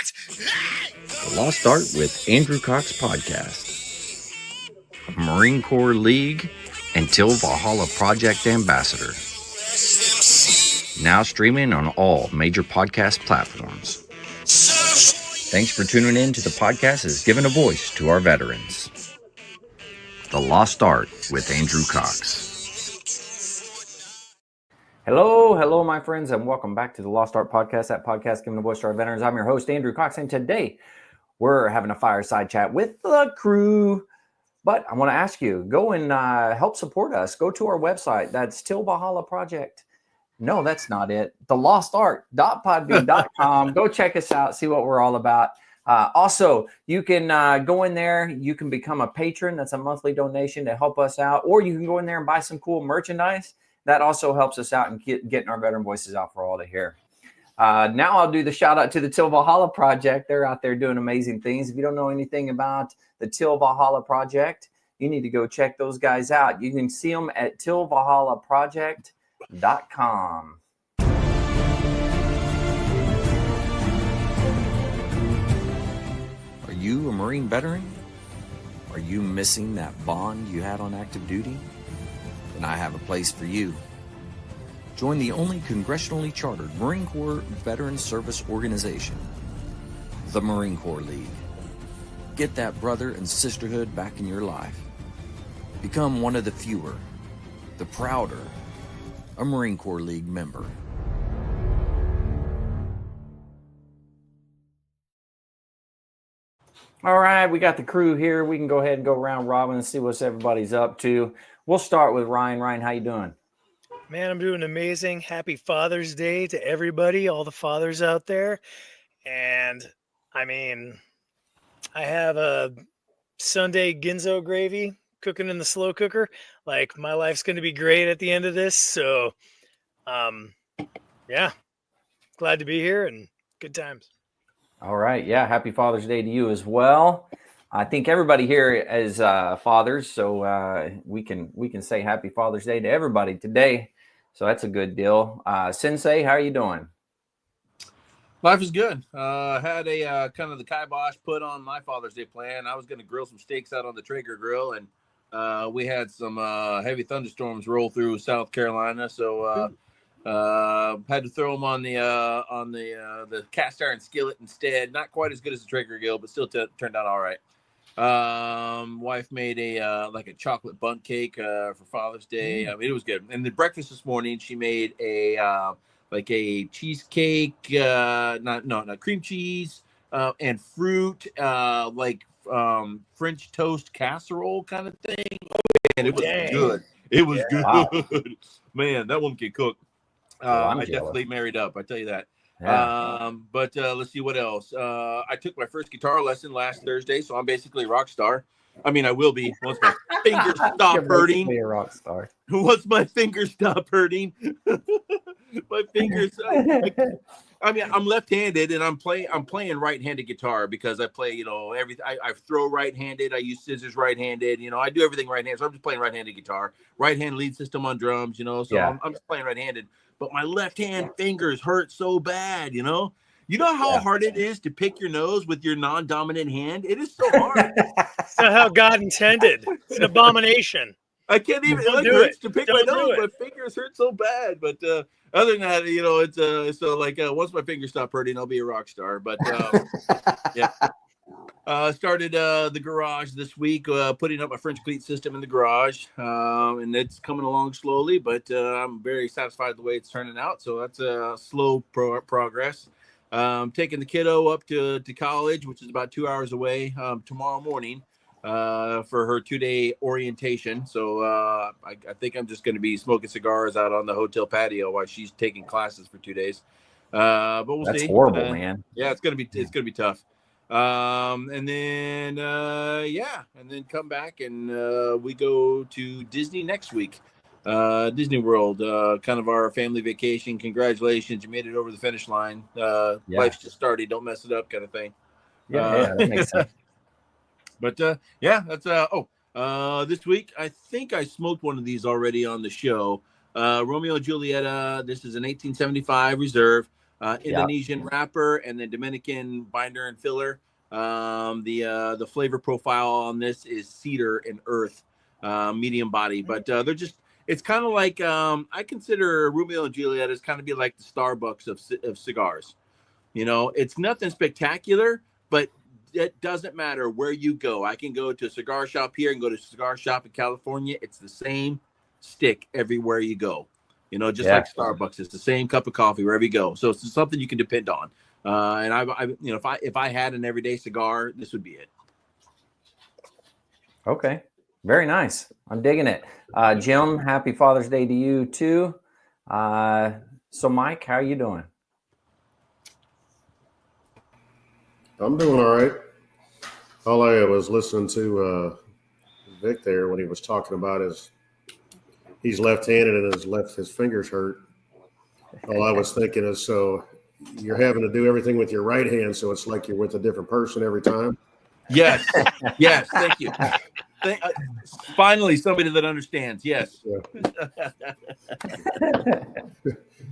The Lost Art with Andrew Cox podcast. Marine Corps League and Till Valhalla Project Ambassador. Now streaming on all major podcast platforms. Thanks for tuning in to the podcast that's given a voice to our veterans. The Lost Art with Andrew Cox. Hello, my friends, and welcome back to the Lost Art Podcast, that podcast giving a voice to our veterans. I'm your host, Andrew Cox, and today we're having a fireside chat with the crew. But I want to ask you, go and help support us. Go to our website. That's Till Valhalla Project. No, that's not it. thelostart.podbean.com. Go check us out, see what we're all about. Also, you can go in there. You can become a patron. That's a monthly donation to help us out. Or you can go in there and buy some cool merchandise. That also helps us out in getting our veteran voices out for all to hear. Now I'll do the shout out to the Till Valhalla Project. They're out there doing amazing things. If you don't know anything about the Till Valhalla Project, you need to go check those guys out. You can see them at tillvalhallaproject.com. Are you a Marine veteran? Are you missing that bond you had on active duty? Then I have a place for you. Join the only congressionally chartered Marine Corps Veteran Service Organization, the Marine Corps League. Get that brother and sisterhood back in your life. Become one of the fewer, the prouder, a Marine Corps League member. All right, we got the crew here. We can go ahead and go round robin and see what everybody's up to. We'll start with Ryan. Ryan, how you doing? Man, I'm doing amazing. Happy Father's Day to everybody, all the fathers out there. And I mean, I have a Sunday ginzo gravy cooking in the slow cooker. Like, my life's going to be great at the end of this. So, yeah, glad to be here and good times. All right. Yeah. Happy Father's Day to you as well. I think everybody here is fathers, so we can say Happy Father's Day to everybody today. So that's a good deal. Sensei, how are you doing? Life is good. Had a kind of the kibosh put on my Father's Day plan. I was going to grill some steaks out on the Traeger grill, and we had some heavy thunderstorms roll through South Carolina, so had to throw them on the cast iron skillet instead. Not quite as good as the Traeger grill, but still turned out all right. Wife made a like a chocolate bundt cake for Father's Day. I mean, it was good. And the breakfast this morning, she made a like a cheesecake, not cream cheese and fruit, like French toast casserole kind of thing. And it was good. It was good. Wow. Man, that woman can cook. I definitely married up, I tell you that. Yeah. But let's see what else. I took my first guitar lesson last Thursday, so I'm basically a rock star. I mean, I will be once my fingers stop hurting. A rock star. Once my fingers stop hurting, my fingers. I mean, I'm left-handed, and I'm playing right-handed guitar because I play, everything. I throw right-handed. I use scissors right-handed. I do everything right-handed. So I'm just playing right-handed guitar, right-hand lead system on drums. So yeah. I'm just playing right-handed. But my left-hand fingers hurt so bad. You know how hard it is to pick your nose with your non-dominant hand. It is so hard. That's not how God intended. It's an abomination. I can't even do it to pick my nose. My fingers hurt so bad. But other than that, it's so like once my fingers stop hurting, I'll be a rock star. But yeah, started the garage this week, putting up my French cleat system in the garage, and it's coming along slowly, but I'm very satisfied with the way it's turning out. So that's a slow progress. Taking the kiddo up to college, which is about 2 hours away, tomorrow morning. For her 2-day orientation. So I think I'm just going to be smoking cigars out on the hotel patio while she's taking classes for 2 days. But we'll see. That's horrible, man. Yeah, it's gonna be tough. And then come back and we go to Disney next week. Disney World, kind of our family vacation. Congratulations, you made it over the finish line. Life's just started, don't mess it up, kind of thing. Yeah, that makes sense. But that's this week I think I smoked one of these already on the show. Romeo and Julieta. This is an 1875 Reserve. Indonesian wrapper, and then Dominican binder and filler. The flavor profile on this is cedar and earth, medium body, but they're just, it's kind of like, I consider Romeo and Juliet as kind of be like the Starbucks of cigars. You know, it's nothing spectacular, but it doesn't matter where you go. I can go to a cigar shop here and go to a cigar shop in California. It's the same stick everywhere you go. You know, just like Starbucks, it's the same cup of coffee wherever you go. So it's something you can depend on. And I, you know, if I had an everyday cigar, this would be it. Okay, very nice. I'm digging it. Jim, happy Father's Day to you too. So Mike, how are you doing? I'm doing all right. All I was listening to Vic there when he was talking about he's left-handed and his fingers hurt. All I was thinking is, so you're having to do everything with your right hand, so it's like you're with a different person every time. Yes, yes, thank you. Finally, somebody that understands. Yes. Yeah.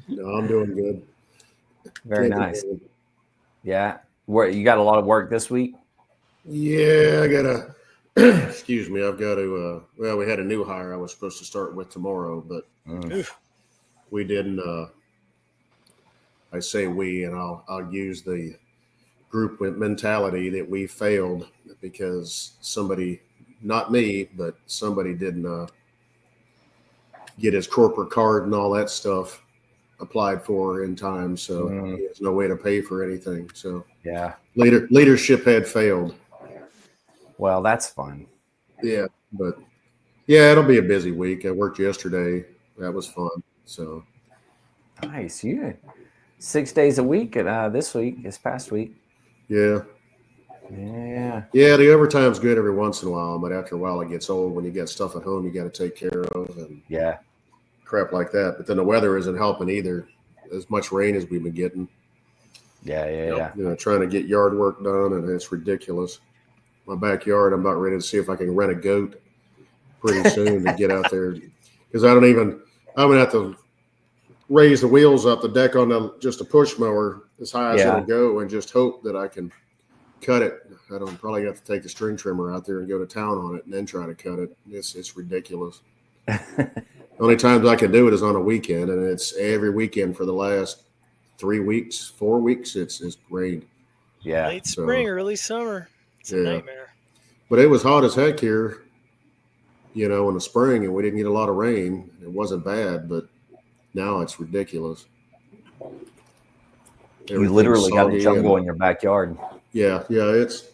No, I'm doing good. Very nice. Yeah. You got a lot of work this week? Yeah, I gotta. Excuse me. I've got to. Well, we had a new hire I was supposed to start with tomorrow, but we didn't. I say we, and I'll use the group mentality that we failed because somebody, not me, but somebody didn't get his corporate card and all that stuff applied for in time, so he has no way to pay for anything. So yeah, leadership had failed. Well, that's fun. Yeah, but yeah, it'll be a busy week. I worked yesterday. That was fun. So nice. You 6 days a week this past week. Yeah. Yeah, the overtime's good every once in a while, but after a while it gets old when you got stuff at home you got to take care of and crap like that. But then the weather isn't helping either. As much rain as we've been getting. Yeah. You know, trying to get yard work done, and it's ridiculous. My backyard, I'm about ready to see if I can rent a goat pretty soon to get out there, because I'm gonna have to raise the wheels up the deck on just a push mower as high as it'll go, and just hope that I can cut it. I don't probably have to take the string trimmer out there and go to town on it, and then try to cut it. It's ridiculous. The only times I can do it is on a weekend, and it's every weekend for the last 4 weeks. It's rained. Yeah, late spring, early summer. It's a nightmare. But it was hot as heck here, you know, in the spring, and we didn't get a lot of rain. It wasn't bad, but now it's ridiculous. You literally got a jungle in your backyard. Yeah, it's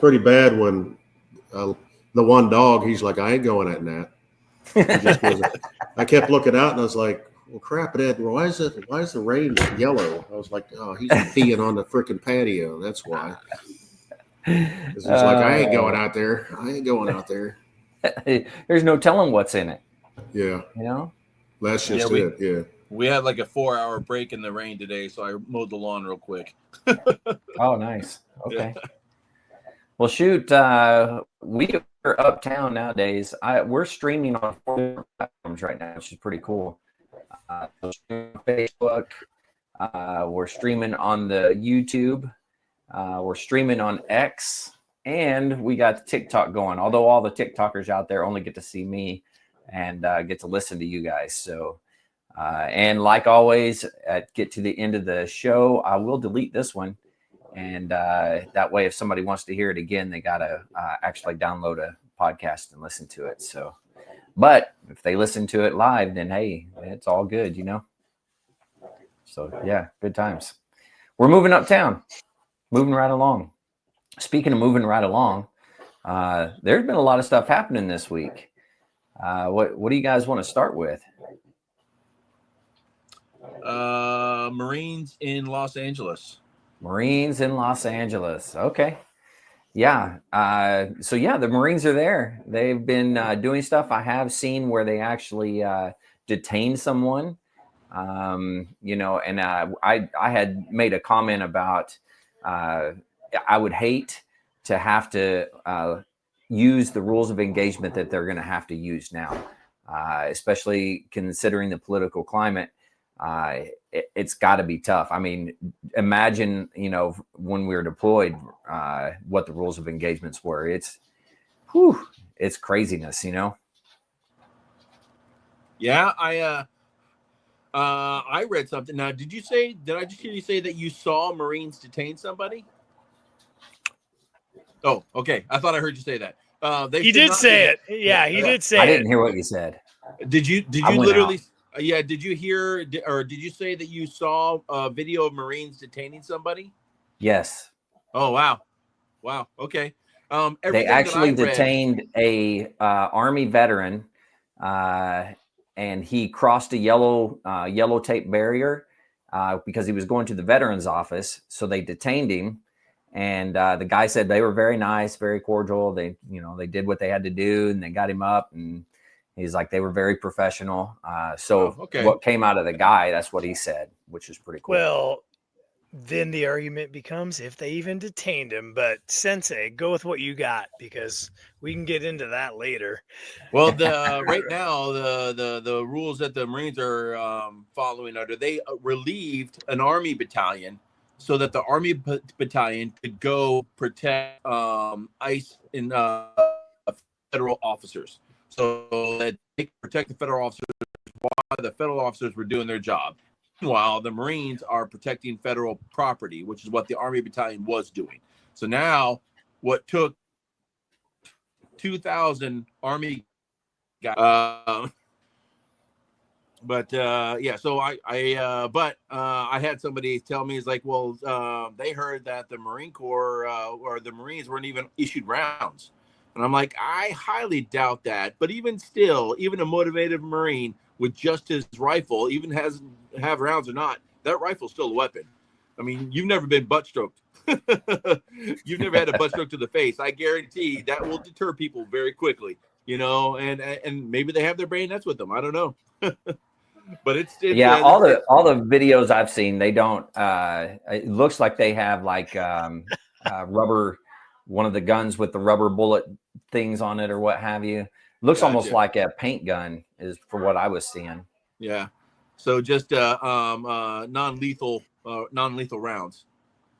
pretty bad when the one dog, he's like, I ain't going at that. I kept looking out and I was like, well, crap, Ed, why is the rain yellow? I was like, oh, he's peeing on the freaking patio. That's why. It's like, I ain't going out there. There's no telling what's in it. Yeah. You know? That's just it. Yeah. We had like a 4-hour break in the rain today, so I mowed the lawn real quick. Oh, nice. Okay. Yeah. Well, shoot, we are uptown nowadays. We're streaming on 4 platforms right now, which is pretty cool. Facebook. We're streaming on the YouTube. We're streaming on X, and we got TikTok going. Although all the TikTokers out there only get to see me and get to listen to you guys. So, and like always, get to the end of the show, I will delete this one. And that way, if somebody wants to hear it again, they got to actually download a podcast and listen to it. So, but if they listen to it live, then hey, it's all good, you know? So yeah, good times. We're moving uptown, moving right along. Speaking of moving right along, there's been a lot of stuff happening this week. What do you guys want to start with? Marines in Los Angeles. Marines in Los Angeles. Okay. Yeah. So yeah, the Marines are there. They've been doing stuff. I have seen where they actually detained someone. You know, and I had made a comment about I would hate to have to use the rules of engagement that they're going to have to use now, especially considering the political climate. it's got to be tough. I mean, imagine, when we were deployed, what the rules of engagements were. It's craziness, Yeah, I read something. Now, did I just hear you say that you saw Marines detain somebody? Oh, okay. I thought I heard you say that. He did say it. Yeah, he did say it. I didn't hear what you said. Did you literally? Yeah. Did you hear, or did you say that you saw a video of Marines detaining somebody? Yes. Oh, wow. Okay. They actually detained a Army veteran, and he crossed a yellow tape barrier because he was going to the veterans office. So they detained him, and the guy said they were very nice, very cordial. They did what they had to do, and they got him up, and he's like, they were very professional. What came out of the guy, that's what he said, which is pretty cool. Well, then the argument becomes if they even detained him. But Sensei, go with what you got, because we can get into that later. Well, right now the rules that the Marines are following are they relieved an Army battalion so that the Army battalion could go protect ICE and federal officers, so that they could protect the federal officers while the federal officers were doing their job. Meanwhile, the Marines are protecting federal property, which is what the Army battalion was doing. So now, what took 2,000 Army guys, so I had somebody tell me, it's like, well, they heard that the Marine Corps or the Marines weren't even issued rounds. And I'm like, I highly doubt that. But even still, even a motivated Marine with just his rifle, even have rounds or not, that rifle's still a weapon. I mean, you've never been butt stroked. You've never had a butt stroke to the face. I guarantee that will deter people very quickly, and maybe they have their bayonets with them. I don't know. But it's all the videos I've seen, they don't it looks like they have like rubber, one of the guns with the rubber bullet things on it or what have you. Looks almost like a paint gun, is for what I was seeing. Yeah. So just non-lethal rounds.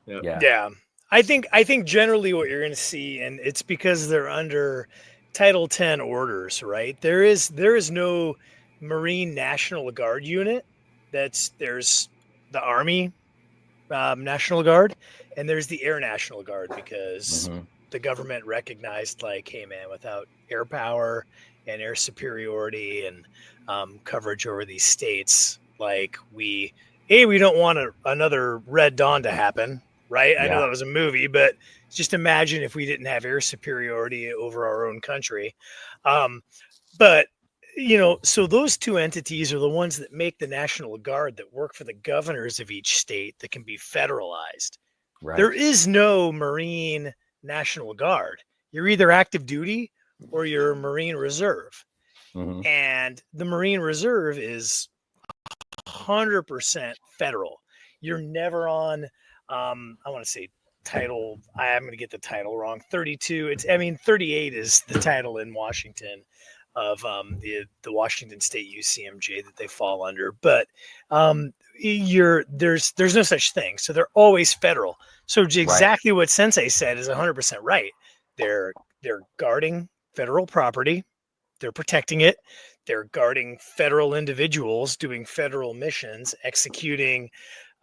Yeah. I think generally what you're going to see, and it's because they're under Title 10 orders, right? There is no Marine National Guard unit. There's the Army National Guard, and there's the Air National Guard, because the government recognized, like, hey man, without air power and air superiority and coverage over these states, like, we don't want another Red Dawn to happen, right? I know that was a movie, but just imagine if we didn't have air superiority over our own country. But so those two entities are the ones that make the National Guard, that work for the governors of each state, that can be federalized. Right. There is no Marine National Guard. You're either active duty or you're a Marine Reserve. And the Marine Reserve is 100% federal. You're never on, I want to say title, I'm going to get the title wrong, 32. 38 is the title in Washington of the Washington State UCMJ that they fall under. But there's no such thing. So they're always federal. So exactly what Sensei said is 100% right. They're guarding federal property. They're protecting it. They're guarding federal individuals, doing federal missions, executing,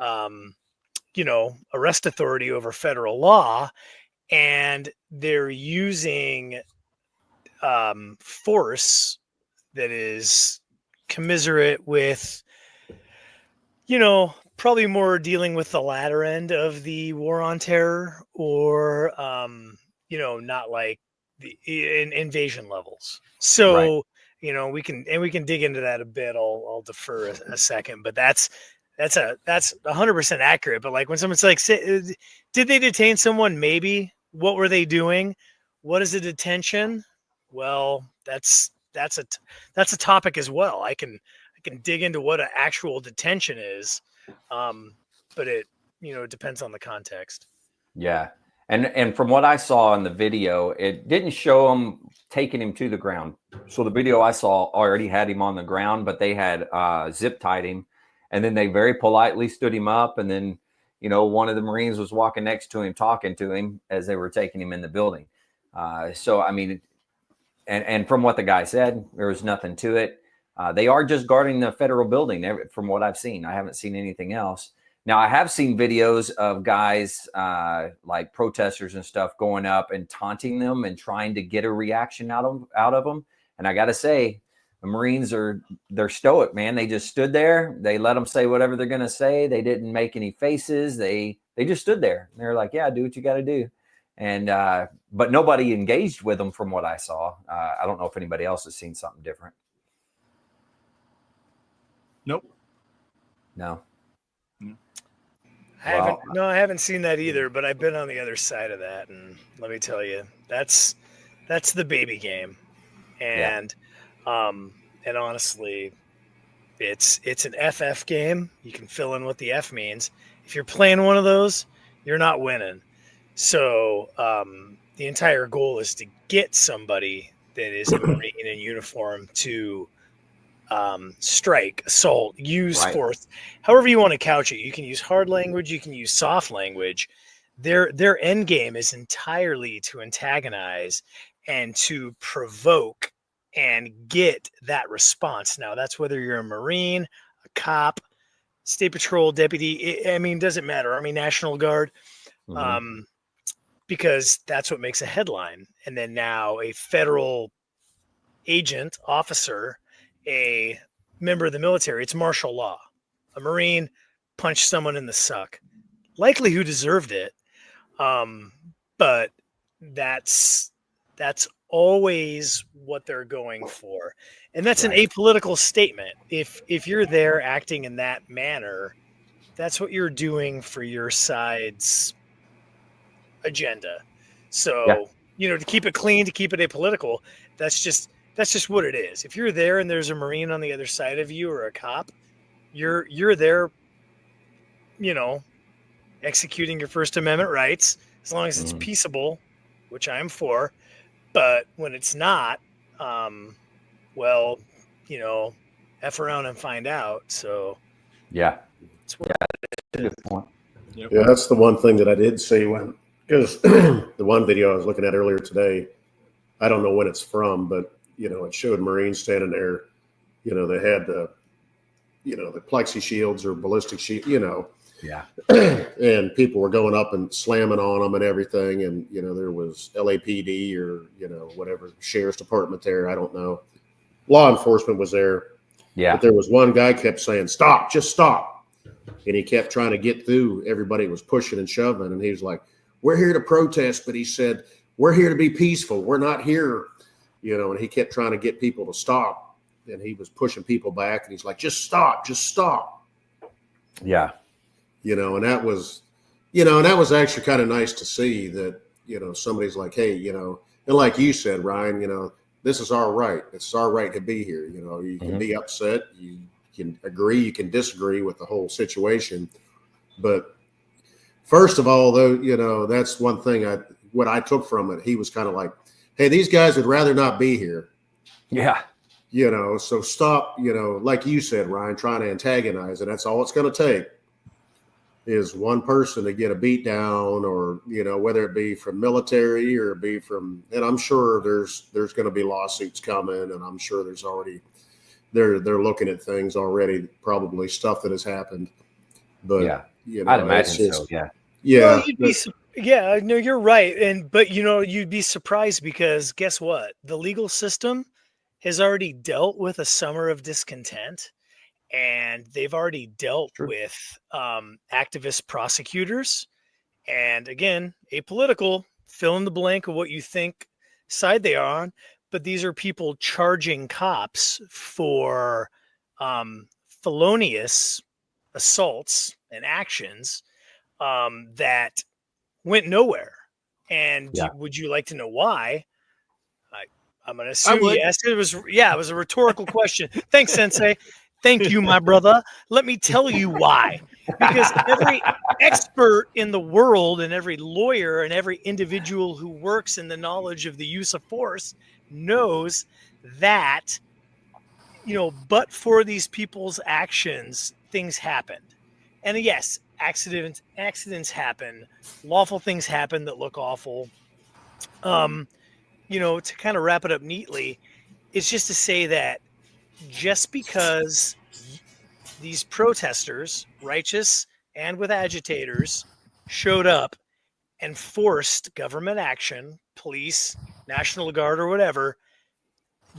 arrest authority over federal law. And they're using force that is commensurate with, probably more dealing with the latter end of the war on terror, or, not like the invasion levels. So, we can dig into that a bit. I'll defer a second, but that's 100% accurate. But like when someone's like, did they detain someone? Maybe. What were they doing? What is a detention? Well, that's a topic as well. I can dig into what an actual detention is, but it depends on the context. Yeah, and from what I saw in the video, it didn't show him taking him to the ground. So the video I saw already had him on the ground, but they had zip tied him, And then they very politely stood him up. And then, you know, one of the Marines was walking next to him, talking to him as they were taking him in the building. So, I mean, and from what the guy said, there was nothing to it. They are just guarding the federal building from what I've seen. I haven't seen anything else. Now, I have seen videos of guys like protesters and stuff going up and taunting them and trying to get a reaction out of them. And I got to say, the Marines they're stoic, man. They just stood there. They let them say whatever they're going to say. They didn't make any faces. They just stood there. They're like, yeah, do what you got to do. And but nobody engaged with them from what I saw. I don't know if anybody else has seen something different. Nope. No. I haven't seen that either, but I've been on the other side of that, and let me tell you, that's the baby game, and and honestly, it's an FF game. You can fill in what the F means. If you're playing one of those, you're not winning. So the entire goal is to get somebody that is a Marine in uniform to strike, assault, use force, however you want to couch it. You can use hard language, you can use soft language. Their end game is entirely to antagonize and to provoke and get that response. Now, that's whether you're a Marine, a cop, State Patrol deputy. I mean, doesn't matter. Army National Guard, because that's what makes a headline. And then now a federal agent, officer, a member of the military, it's martial law. A Marine punched someone in the suck, likely who deserved it. But that's always what they're going for. And that's an apolitical statement. If you're there acting in that manner, that's what you're doing for your side's agenda. So, you know, to keep it clean, to keep it apolitical, that's just what it is. If you're there and there's a Marine on the other side of you or a cop, you're there, you know, executing your First Amendment rights, as long as it's peaceable, which I am for. But when it's not, well, you know, F around and find out. So that's what Good point. Yep. Yeah, that's the one thing that I did see because the one video I was looking at earlier today, I don't know when it's from, but, you know, it showed Marines standing there. You know, they had the plexi shields or ballistic shield, you know. Yeah. And people were going up and slamming on them and everything. And, you know, there was LAPD or, you know, whatever, Sheriff's Department there. I don't know. Law enforcement was there. Yeah. But there was one guy kept saying, stop, just stop. And he kept trying to get through. Everybody was pushing and shoving. And he was like, we're here to protest. But he said, we're here to be peaceful. We're not here. You know, and he kept trying to get people to stop. And he was pushing people back. And he's like, just stop, just stop. Yeah. You know, and that was actually kind of nice to see that, you know, somebody's like, hey, you know, and like you said, Ryan, you know, this is our right. It's our right to be here. You know, you can be upset. You can agree. You can disagree with the whole situation. But first of all, though, you know, that's one thing what I took from it. He was kind of like, hey, these guys would rather not be here. Yeah. You know, so stop, you know, like you said, Ryan, trying to antagonize it. That's all it's going to take. Is one person to get a beat down, or, you know, whether it be from military or be from, and I'm sure there's going to be lawsuits coming, and I'm sure there's already, they're looking at things already, probably stuff that has happened. But you know, I'd imagine so. Yeah. Yeah. Well, no, you're right. But you know, you'd be surprised because guess what? The legal system has already dealt with a summer of discontent. And they've already dealt with activist prosecutors. And again, apolitical, fill in the blank of what you think side they are on. But these are people charging cops for felonious assaults and actions that went nowhere. And would you like to know why? I'm going to assume yes. It was a rhetorical question. Thanks, Sensei. Thank you, my brother. Let me tell you why. Because every expert in the world and every lawyer and every individual who works in the knowledge of the use of force knows that but for these people's actions, things happened. And yes, accidents happen, lawful things happen that look awful. To kind of wrap it up neatly, it's just to say that just because these protesters, righteous and with agitators, showed up and forced government action, police, National Guard, or whatever,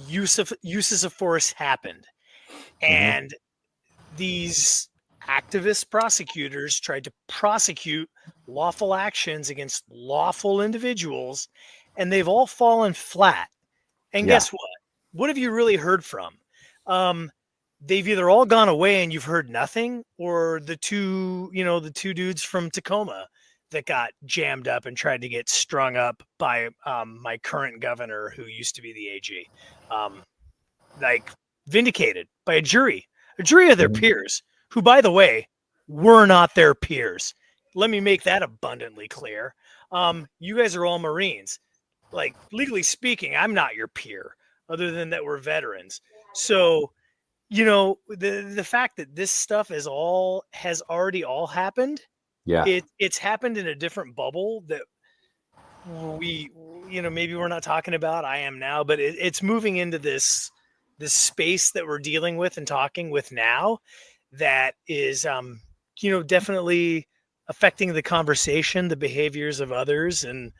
uses of force happened. And these activist prosecutors tried to prosecute lawful actions against lawful individuals, and they've all fallen flat. And guess what? What have you really heard from? They've either all gone away and you've heard nothing, or the two dudes from Tacoma that got jammed up and tried to get strung up by my current governor, who used to be the AG, like vindicated by a jury of their peers, who, by the way, were not their peers. Let me make that abundantly clear. You guys are all Marines. Like, legally speaking, I'm not your peer, other than that we're veterans. So, the fact that this stuff has already all happened. Yeah. It's happened in a different bubble that maybe we're not talking about. I am now, but it's moving into this space that we're dealing with and talking with now, that is, definitely affecting the conversation, the behaviors of others, and,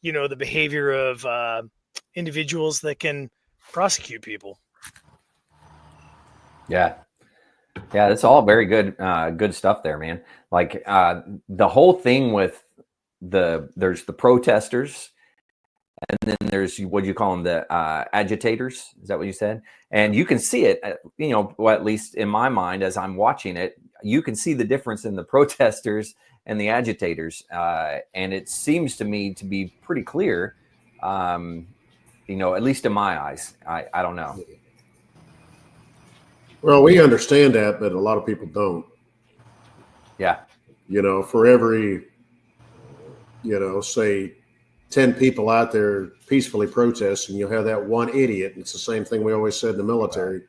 the behavior of individuals that can prosecute people. Yeah. Yeah, that's all very good, good stuff there, man. Like the whole thing with there's the protesters, and then there's what you call them, the agitators. Is that what you said? And you can see it, well, at least in my mind, as I'm watching it, you can see the difference in the protesters and the agitators. And it seems to me to be pretty clear, at least in my eyes. I don't know. Well, we understand that, but a lot of people don't. Yeah. For every, say 10 people out there peacefully protesting, you'll have that one idiot. It's the same thing we always said in the military.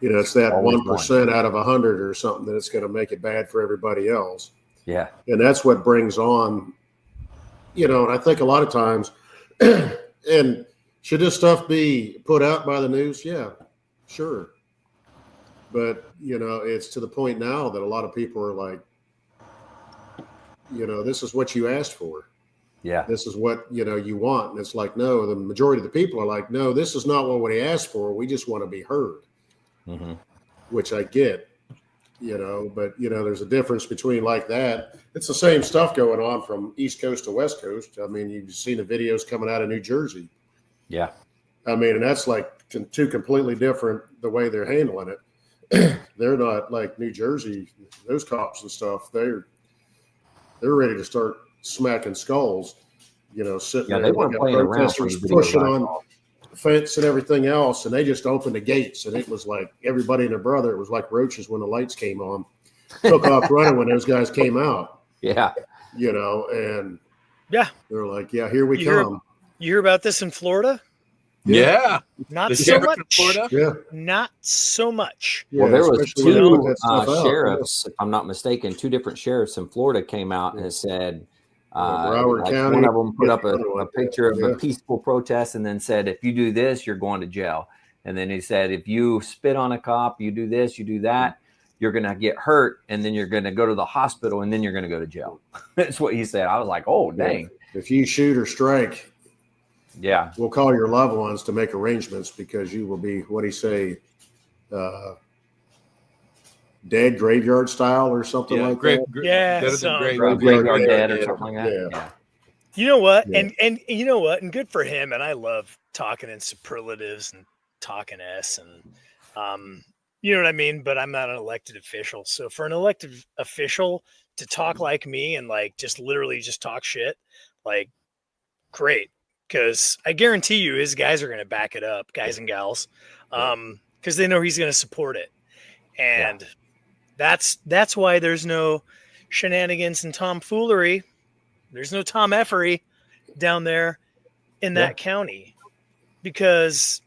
It's that Always 1% out of 100 or something that it's going to make it bad for everybody else. Yeah. And that's what brings on, and I think a lot of times, and should this stuff be put out by the news? Yeah, sure. But, it's to the point now that a lot of people are like, this is what you asked for. Yeah. This is what, you want. And it's like, no, the majority of the people are like, no, this is not what we asked for. We just want to be heard, which I get, but, there's a difference between like that. It's the same stuff going on from East Coast to West Coast. I mean, you've seen the videos coming out of New Jersey. Yeah. I mean, and that's like two completely different, the way they're handling it. They're not like New Jersey, those cops and stuff. They're ready to start smacking skulls, sitting there. They weren't playing around. Protesters pushing on the fence and everything else, and they just opened the gates, and it was like everybody and their brother. It was like roaches when the lights came on. Took off running when those guys came out. Yeah. And yeah, they're like, yeah, here we come. You hear about this in Florida? Yeah. Not so much. Florida? Yeah. Not so much. Well, there was especially when they two put that stuff out. sheriffs, if I'm not mistaken, two different sheriffs in Florida came out and said, Broward County, one of them put up a like picture that. of a peaceful protest and then said, if you do this, you're going to jail. And then he said, if you spit on a cop, you do this, you do that, you're going to get hurt, and then you're going to go to the hospital, and then you're going to go to jail. That's what he said. I was like, oh, dang. If you shoot or strike, yeah, we'll call your loved ones to make arrangements because you will be, what do you say, dead graveyard style or something like that. graveyard dead or something like that. Yeah. You know what? Yeah. And you know what? And good for him. And I love talking in superlatives and talking S and you know what I mean? But I'm not an elected official. So for an elected official to talk like me and like just literally just talk shit, like great. Because I guarantee you his guys are going to back it up, guys and gals, because they know he's going to support it. And that's why there's no shenanigans and tomfoolery. There's no tomfoolery down there in that county, because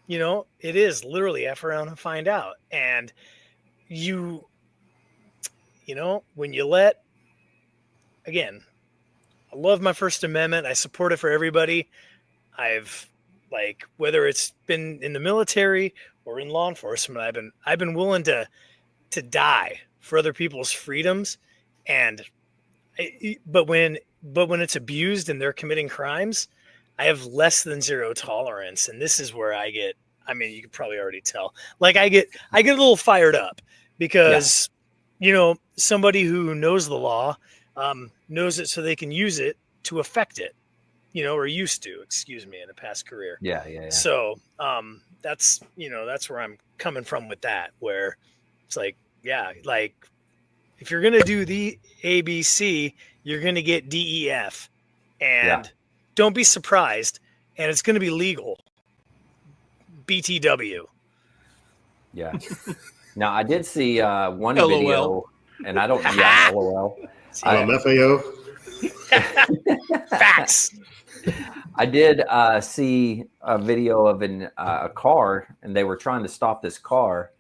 You know, it is literally F around and find out. And you know, when you let, again, I love my First Amendment. I support it for everybody. I've like, whether it's been in the military or in law enforcement, I've been willing to die for other people's freedoms. And but when it's abused and they're committing crimes, I have less than zero tolerance. And this is where I get, I mean, you can probably already tell. Like I get a little fired up because you know, somebody who knows the law knows it so they can use it to affect it, you know, or used to, excuse me, in a past career. Yeah. So that's, you know, that's where I'm coming from with that, where it's like, yeah, like if you're going to do the ABC, you're going to get DEF, and don't be surprised. And it's going to be legal. BTW. Yeah. Now I did see one LOL. video, and I don't. Yeah, LOL. FAO. Facts. I did see a video of a car, and they were trying to stop this car,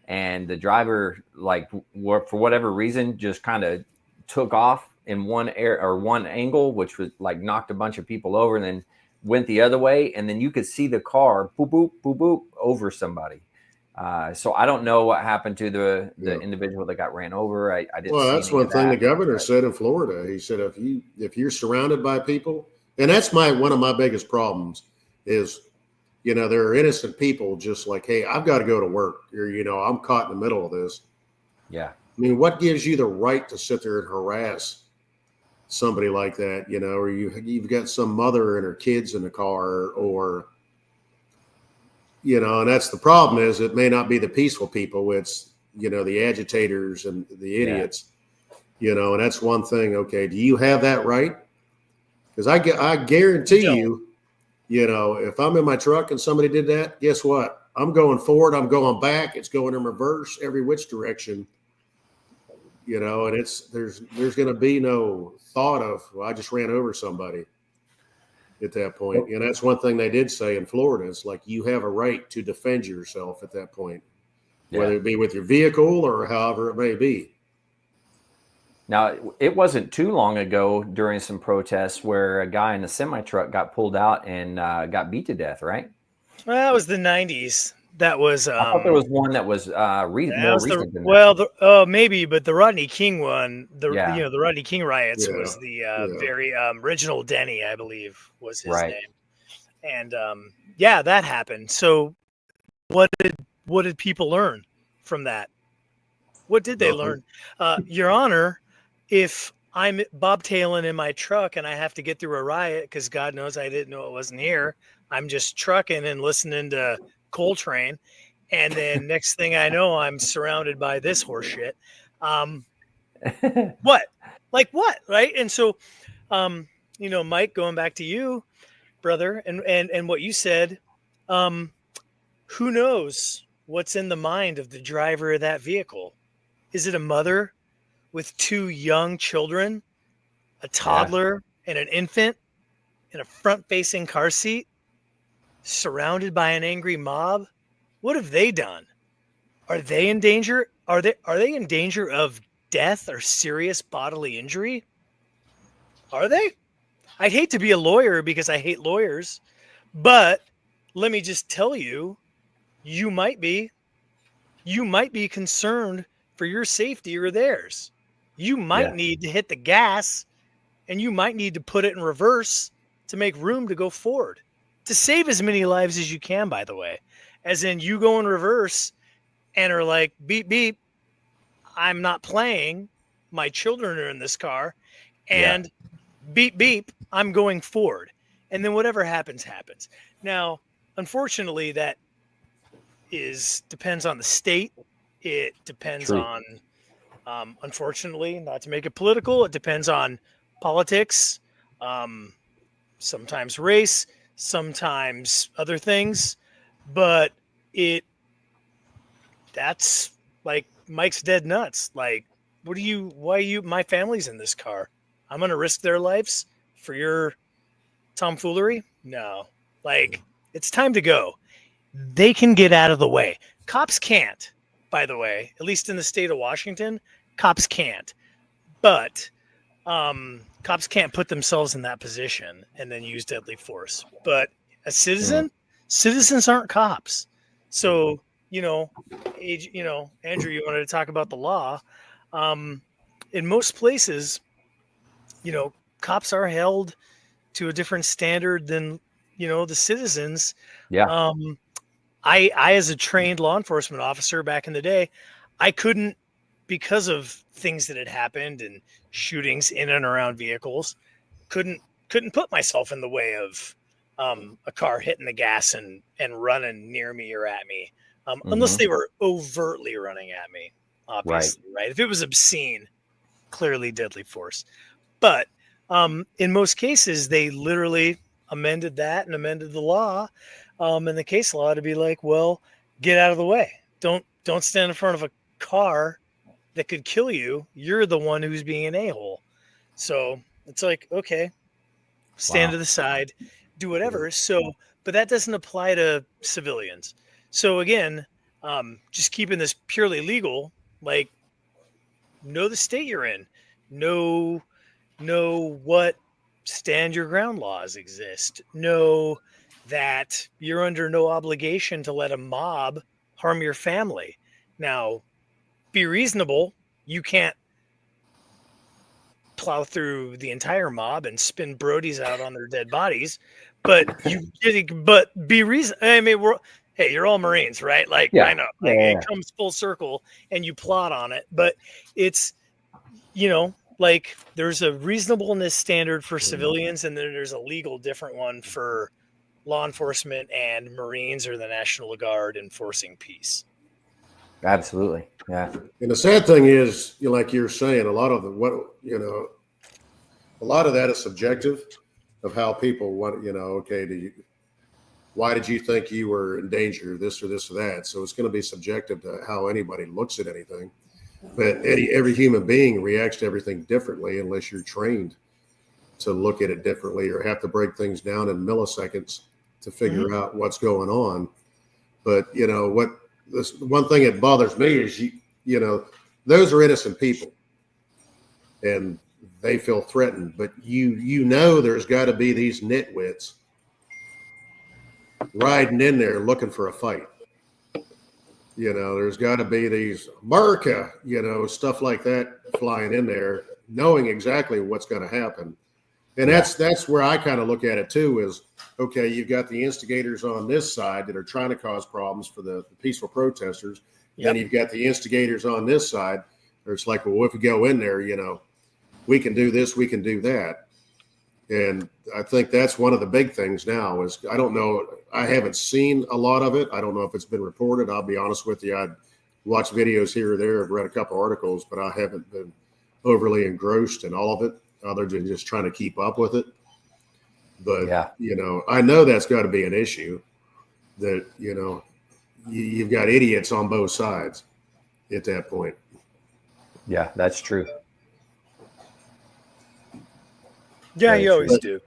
and the driver, like, for whatever reason, just kind of took off in one angle, which was like knocked a bunch of people over, and then went the other way, and then you could see the car boop boop boop boop over somebody. So I don't know what happened to the individual that got ran over. I didn't. Well, see that's any one of thing that, the governor but said in Florida. He said if you're surrounded by people, and that's one of my biggest problems is, you know, there are innocent people just like, hey, I've got to go to work, or, you know, I'm caught in the middle of this. Yeah. I mean, what gives you the right to sit there and harass somebody like that? You know, or you've got some mother and her kids in the car, or, you know, and that's the problem is it may not be the peaceful people. It's, you know, the agitators and the idiots, you know, and that's one thing. Okay. Do you have that right? Because I guarantee you, you know, if I'm in my truck and somebody did that, guess what? I'm going forward. I'm going back. It's going in reverse every which direction, you know, and there's going to be no thought of, well, I just ran over somebody at that point. And that's one thing they did say in Florida. It's like you have a right to defend yourself at that point, whether it be with your vehicle or however it may be. Now, it wasn't too long ago during some protests where a guy in a semi truck got pulled out and got beat to death, right? Well, that was the 90s. That was. I thought there was one that was more recent than that. Maybe, but the Rodney King one, the Rodney King riots Yeah. was the very Reginald Denny, I believe, was his Right. name, and that happened. So, what did people learn from that? What did they learn? Your Honor, if I'm bobtailing in my truck and I have to get through a riot because God knows I didn't know it wasn't here, I'm just trucking and listening to Coltrane, and then next thing I know, I'm surrounded by this horseshit. What? Like what? Right? And so, you know, Mike, going back to you, brother, and what you said, who knows what's in the mind of the driver of that vehicle? Is it a mother with two young children, a toddler and an infant in a front-facing car seat, surrounded by an angry mob? What have they done? Are they in danger? Are they in danger of death or serious bodily injury? Are they? I'd hate to be a lawyer because I hate lawyers, but let me just tell you, you might be concerned for your safety or theirs. You might need to hit the gas, and you might need to put it in reverse to make room to go forward, to save as many lives as you can, by the way. As in, you go in reverse and are like, beep, beep, I'm not playing. My children are in this car. And beep, beep, I'm going forward. And then whatever happens, happens. Now, unfortunately, that depends on the state. It depends on, unfortunately, not to make it political, it depends on politics, sometimes race, sometimes other things. But that's like Mike's dead nuts. Like, my family's in this car. I'm going to risk their lives for your tomfoolery? No. Like, it's time to go. they can get out of the way. Cops can't, by the way, at least in the state of Washington, cops can't. But cops can't put themselves in that position and then use deadly force. But a citizen, citizens aren't cops. So, Andrew, you wanted to talk about the law. In most places, cops are held to a different standard than, the citizens. Yeah. I as a trained law enforcement officer back in the day, I couldn't, because of things that had happened and shootings in and around vehicles, couldn't put myself in the way of a car hitting the gas and running near me or at me, unless they were overtly running at me, obviously, right? If it was obscene, clearly deadly force. But in most cases, they literally amended that and amended the law and the case law to be like, well, get out of the way. Don't stand in front of a car that could kill you. You're the one who's being an a-hole. So it's like, okay, stand to the side, do whatever. So, but that doesn't apply to civilians. So again, just keeping this purely legal, like, know the state you're in, know what stand your ground laws exist, know that you're under no obligation to let a mob harm your family. Now, be reasonable. You can't plow through the entire mob and spin Brodies out on their dead bodies, but be reason. I mean, you're all Marines, right? Like, I know, like, it comes full circle and you plot on it, but it's, like, there's a reasonableness standard for civilians, and then there's a legal different one for law enforcement and Marines or the National Guard enforcing peace. Absolutely. Yeah. And the sad thing is, like you're saying, a lot of that is subjective of how people want, okay, why did you think you were in danger, this or this or that? So it's going to be subjective to how anybody looks at anything. But every human being reacts to everything differently unless you're trained to look at it differently or have to break things down in milliseconds to figure out what's going on. But, this one thing that bothers me is, those are innocent people and they feel threatened. But there's got to be these nitwits riding in there looking for a fight. There's got to be these America, stuff like that flying in there, knowing exactly what's going to happen. And that's where I kind of look at it too, is, okay, you've got the instigators on this side that are trying to cause problems for the peaceful protesters. Then you've got the instigators on this side. Where it's like, well, if we go in there, we can do this, we can do that. And I think that's one of the big things now is, I don't know, I haven't seen a lot of it. I don't know if it's been reported. I'll be honest with you. I'd watched videos here or there. I've read a couple articles, but I haven't been overly engrossed in all of it other than just trying to keep up with it. But, I know that's got to be an issue that, you've got idiots on both sides at that point. Yeah, that's true. Yeah, you always do.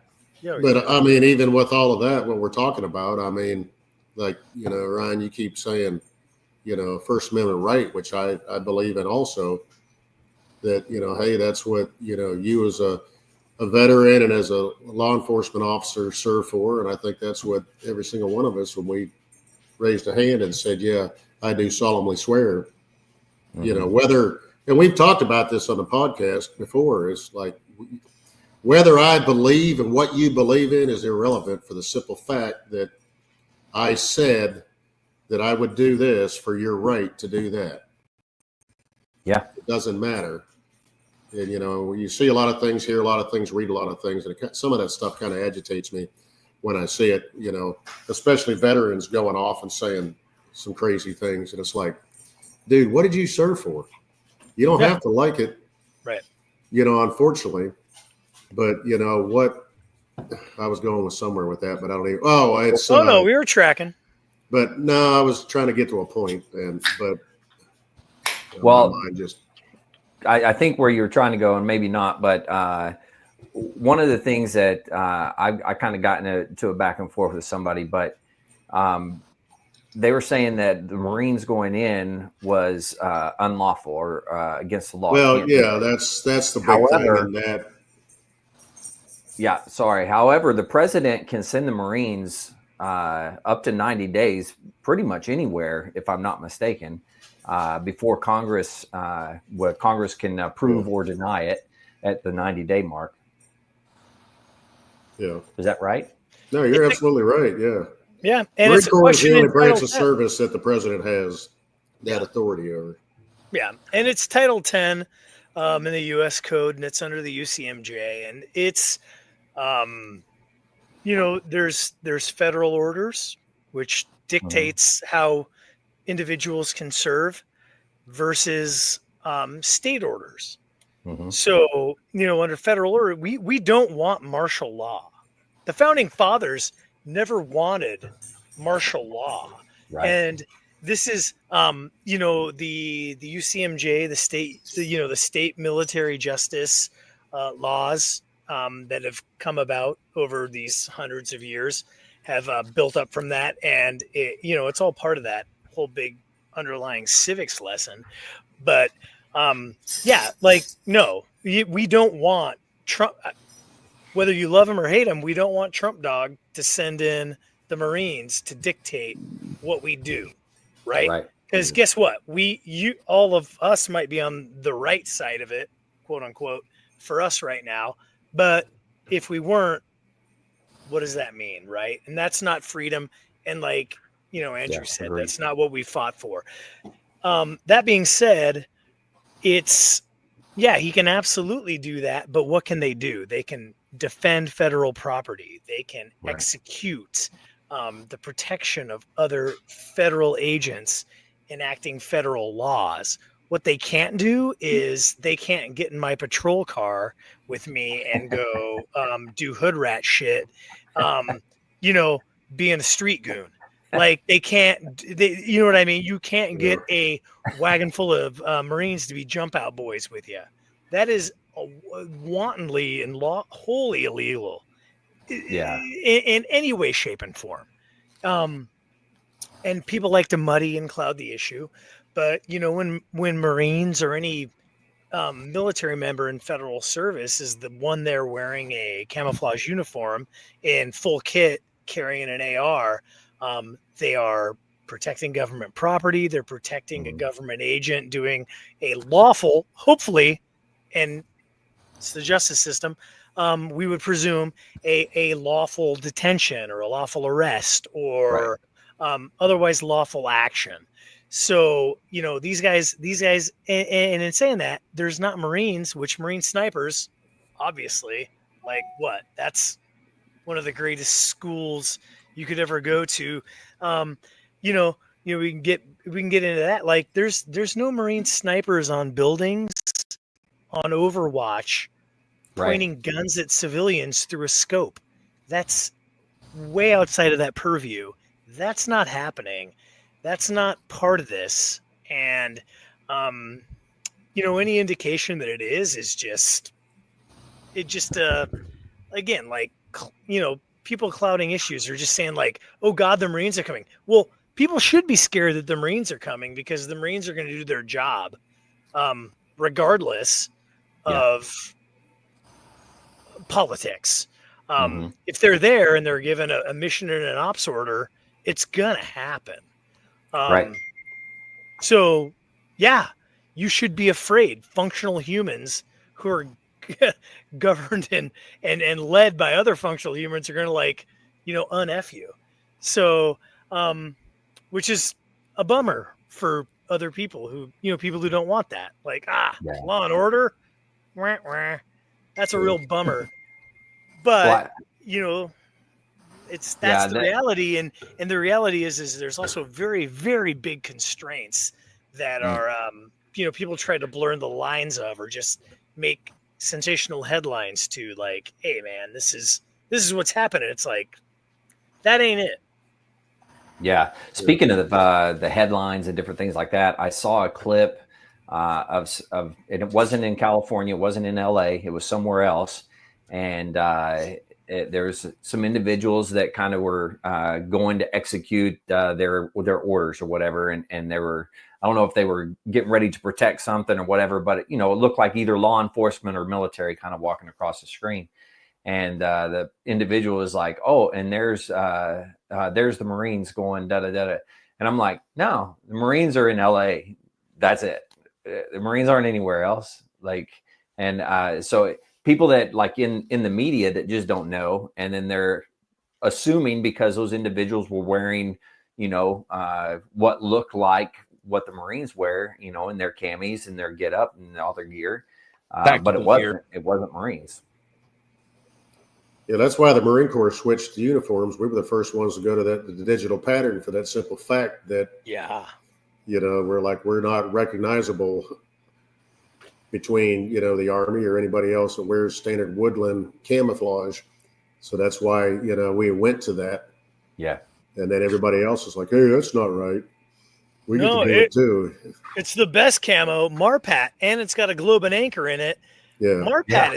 But I mean, even with all of that, what we're talking about, I mean, like, Ryan, you keep saying, First Amendment right, which I believe in also, that, hey, that's what, you as a veteran and as a law enforcement officer serve for. And I think that's what every single one of us, when we raised a hand and said, yeah, I do solemnly swear, whether, and we've talked about this on the podcast before, is like, whether I believe in what you believe in is irrelevant, for the simple fact that I said that I would do this for your right to do that. Yeah. It doesn't matter. And, you see a lot of things, hear a lot of things, read a lot of things. And some of that stuff kind of agitates me when I see it, especially veterans going off and saying some crazy things. And it's like, dude, what did you serve for? You don't have to like it. Right. Unfortunately. But what I was going with somewhere with that, but I don't even. Oh, it's. No, we were tracking. But no, I was trying to get to a point, but. Well, I think where you're trying to go, and maybe not, but one of the things that I kind of got into a back and forth with somebody, but they were saying that the Marines going in was unlawful or against the law. Well, Can't do yeah, it. that's the big However, thing in that. Yeah, sorry. However, the president can send the Marines up to 90 days, pretty much anywhere, if I'm not mistaken, before Congress, what Congress can approve or deny it at the 90-day mark. Yeah. Is that right? No, you're absolutely right. Yeah. Yeah, and Marine it's a Corps is the question only in branch Title of 10. service that the president has that authority over. Yeah, and it's Title 10 in the U.S. Code, and it's under the UCMJ, and it's there's federal orders which dictates how individuals can serve versus state orders. Mm-hmm. So under federal order, we don't want martial law. The founding fathers never wanted martial law, Right. and this is the UCMJ, the state military justice laws that have come about over these hundreds of years have built up from that, and it's all part of that whole big underlying civics lesson. But yeah, like no, we don't want Trump. Whether you love him or hate him, we don't want Trump dog to send in the Marines to dictate what we do, right? Right. Because guess what? All of us might be on the right side of it, quote unquote, for us right now. But if we weren't, what does that mean, right? And that's not freedom. And like Andrew said, agreed. that's not what we fought for. That being said, he can absolutely do that, but what can they do? They can defend federal property. They can execute the protection of other federal agents enacting federal laws. What they can't do is they can't get in my patrol car with me and go do hood rat shit, being a street goon. Like they can't, you know what I mean? You can't get a wagon full of Marines to be jump out boys with you. That is wantonly and wholly illegal. Yeah. In any way, shape, and form. And people like to muddy and cloud the issue, but when Marines or any military member in federal service is the one there wearing a camouflage uniform in full kit, carrying an AR, they are protecting government property. They're protecting a government agent doing a lawful, hopefully, and it's the justice system. We would presume a lawful detention or a lawful arrest or otherwise lawful action. So, these guys, and in saying that, there's not Marines, which Marine snipers, obviously, like what? That's one of the greatest schools you could ever go to. We can get into that. Like, there's no Marine snipers on buildings on Overwatch pointing guns at civilians through a scope. That's way outside of that purview. That's not happening. That's not part of this. And, any indication that it is just, again, like, people clouding issues are just saying like, oh God, the Marines are coming. Well, people should be scared that the Marines are coming because the Marines are going to do their job, regardless of politics. If they're there and they're given a mission and an ops order, it's gonna happen. So yeah, you should be afraid. Functional humans who are governed and led by other functional humans are gonna un-F you. So which is a bummer for other people who people who don't want that. Like law and order. Wah, wah. That's a real bummer. But that's the reality, and the reality is there's also very, very big constraints that are people try to blur the lines of or just make sensational headlines to, like, hey man, this is what's happening. It's like that ain't it. Yeah. Speaking of the headlines and different things like that, I saw a clip of it wasn't in California, it wasn't in LA, it was somewhere else. And there's some individuals that kind of were going to execute their orders or whatever, and they were, I don't know if they were getting ready to protect something or whatever, but it looked like either law enforcement or military kind of walking across the screen. And the individual is like, oh, and there's the Marines going da da da da. And I'm like, no, the Marines are in LA. That's it. The Marines aren't anywhere else. Like, and so people that like in the media that just don't know, and then they're assuming because those individuals were wearing, what looked like what the Marines wear, in their camis and their get up and all their gear. But it wasn't Marines. Yeah, that's why the Marine Corps switched to uniforms. We were the first ones to go to the digital pattern for that simple fact that, we're not recognizable between, the Army or anybody else that wears standard woodland camouflage. So that's why, we went to that. Yeah. And then everybody else is like, hey, that's not right. We get to do it too. It's the best camo, Marpat, and it's got a globe and anchor in it. Yeah. Marpat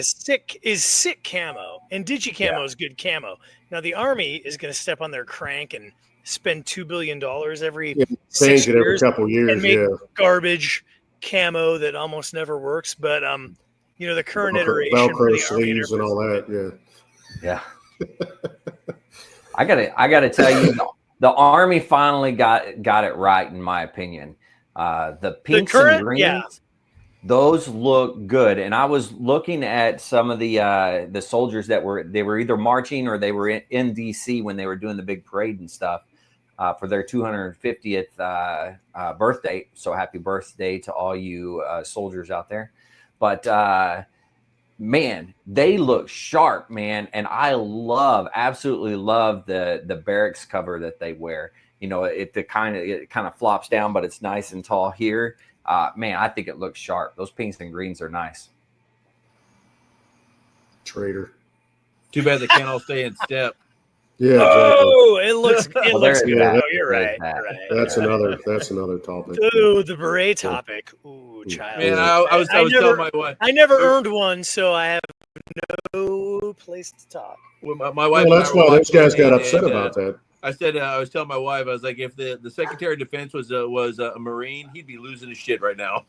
is sick camo, and Digi camo is good camo. Now the Army is going to step on their crank and spend $2 billion every 6 years, every couple of years, and make garbage camo that almost never works. But the current iteration, Velcro sleeves and all that, yeah. I gotta tell you, the Army finally got it right, in my opinion. The pinks and greens. Those look good, and I was looking at some of the soldiers that were either marching or they were in DC when they were doing the big parade and stuff for their 250th birthday. So happy birthday to all you soldiers out there! But man, they look sharp, man, and I absolutely love the barracks cover that they wear. It kind of flops down, but it's nice and tall here. Man, I think it looks sharp. Those pinks and greens are nice. Traitor. Too bad they can't all stay in step. Yeah. Exactly. Oh, it looks good. Yeah, you're right. That's another topic. Ooh, the beret topic. Ooh, child. Man, I was telling my wife. I never earned one, so I have no place to talk. My wife. Well, that's why those guys got upset about that. I said, I was telling my wife, I was like, if the Secretary of Defense was a Marine, he'd be losing his shit right now.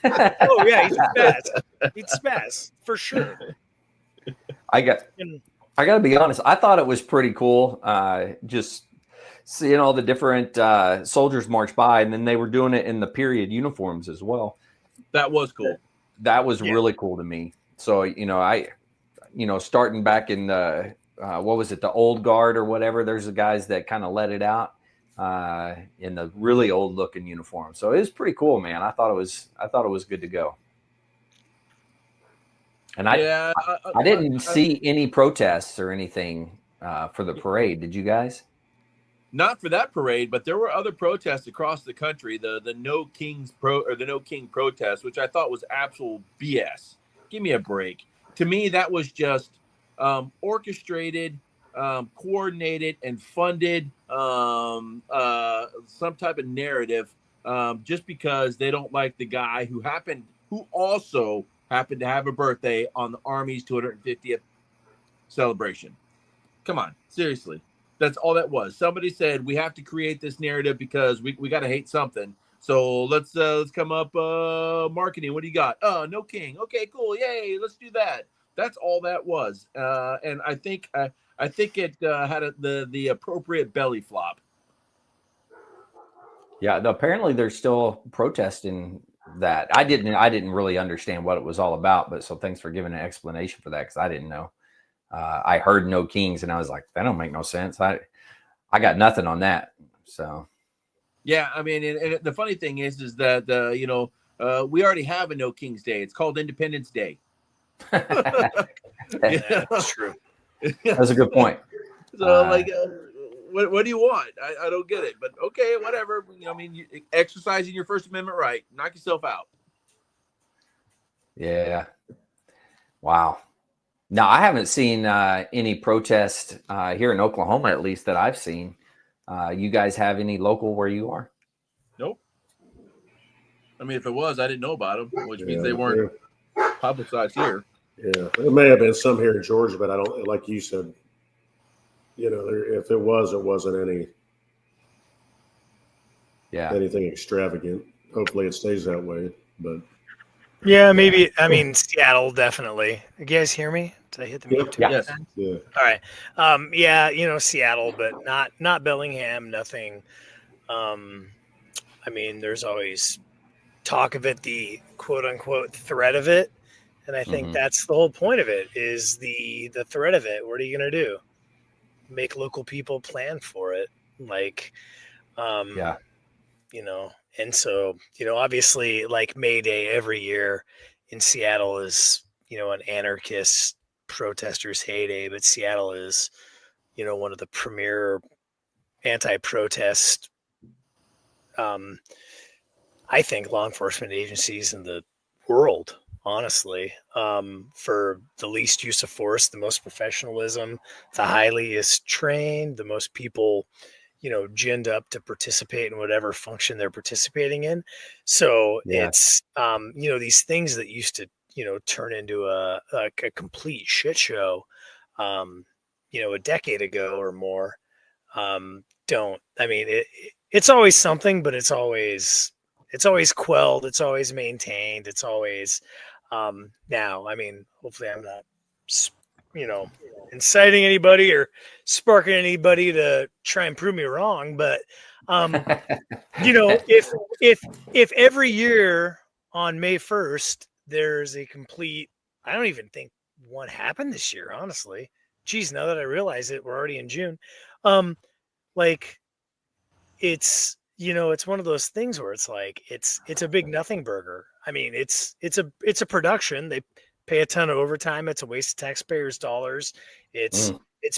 Oh yeah, he'd spaz for sure. I got to be honest. I thought it was pretty cool. Just seeing all the different soldiers march by, and then they were doing it in the period uniforms as well. That was cool. That was really cool to me. So starting back in the what was it, the old guard or whatever, there's the guys that kind of let it out in the really old looking uniform. So it was pretty cool, man. I thought it was good to go. And I didn't see any protests or anything for the parade. Did you guys? Not for that parade, but there were other protests across the country. The No King protest, which I thought was absolute BS. Give me a break. To me, that was just orchestrated, coordinated, and funded some type of narrative just because they don't like the guy who also happened to have a birthday on the Army's 250th celebration. Come on, seriously. That's all that was. Somebody said we have to create this narrative because we got to hate something. So let's come up marketing. What do you got? Oh, no king. Okay, cool. Yay, let's do that. That's all that was, and I think it had the appropriate belly flop. Yeah, apparently they're still protesting that. I didn't really understand what it was all about, but so thanks for giving an explanation for that because I didn't know. I heard no kings, and I was like, that don't make no sense. I got nothing on that. So, yeah, I mean, and the funny thing is that we already have a No Kings Day. It's called Independence Day. Yeah, that's true. That's a good point. So what do you want? I don't get it, but okay, whatever. I mean, you exercising your First Amendment right, knock yourself out. Yeah. Wow. Now I haven't seen any protest here in Oklahoma, at least that I've seen. You guys have any local where you are? Nope. I mean, if it was, I didn't know about them, which means they weren't publicized here. Yeah, it may have been some here in Georgia, but I don't, like you said, if it was, it wasn't anything extravagant. Hopefully it stays that way, but Yeah, maybe. I mean, Seattle definitely. You guys hear me? Did I hit the mute too many Yes. times? yeah. All right. Yeah, Seattle, but not Bellingham. Nothing. I mean, there's always talk of it, the quote unquote threat of it, and I think that's the whole point of it is the threat of it. What are you gonna do? Make local people plan for it, like, Yeah. And so obviously, like May Day every year in Seattle is an anarchist protesters' heyday, but Seattle is one of the premier anti-protest um, I think law enforcement agencies in the world, honestly, for the least use of force, the most professionalism, the highest trained, the most people, ginned up to participate in whatever function they're participating in. So Yeah. it's, these things that used to, turn into a complete shit show, a decade ago or more. Don't, I mean, it's always something, but it's always quelled, it's always maintained, it's always now. I mean, hopefully I'm not inciting anybody or sparking anybody to try and prove me wrong, but if every year on May 1st there's a complete, I don't even think one happened this year, honestly. Geez, now that I realize it, we're already in June. Like, it's one of those things where it's like it's a big nothing burger. I mean, it's a production. They pay a ton of overtime. It's a waste of taxpayers' dollars. It's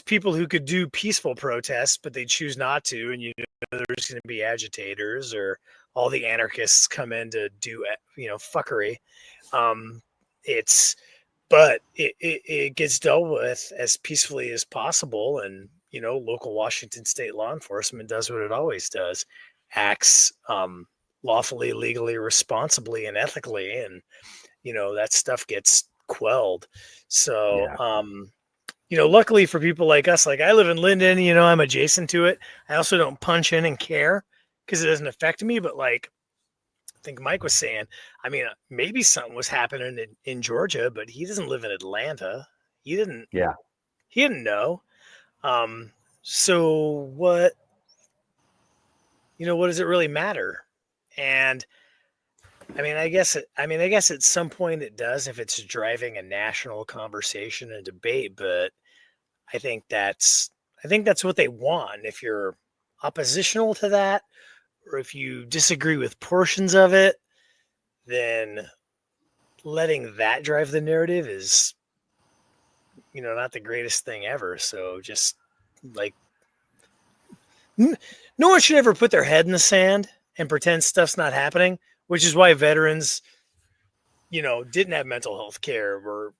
people who could do peaceful protests, but they choose not to, and there's going to be agitators or all the anarchists come in to do fuckery. It's but it gets dealt with as peacefully as possible, and local Washington state law enforcement does what it always does, acts lawfully, legally, responsibly, and ethically, and that stuff gets quelled. So luckily for people like us, like I live in Linden, I'm adjacent to it. I also don't punch in and care because it doesn't affect me, but like I think Mike was saying, I mean, maybe something was happening in Georgia, but he doesn't live in Atlanta. He didn't. Yeah. He didn't know. So what? What does it really matter? And I mean, I guess at some point it does if it's driving a national conversation and debate. But I think that's what they want. If you're oppositional to that, or if you disagree with portions of it, then letting that drive the narrative is, not the greatest thing ever. So just like, no one should ever put their head in the sand and pretend stuff's not happening, which is why veterans, didn't have mental health care, were,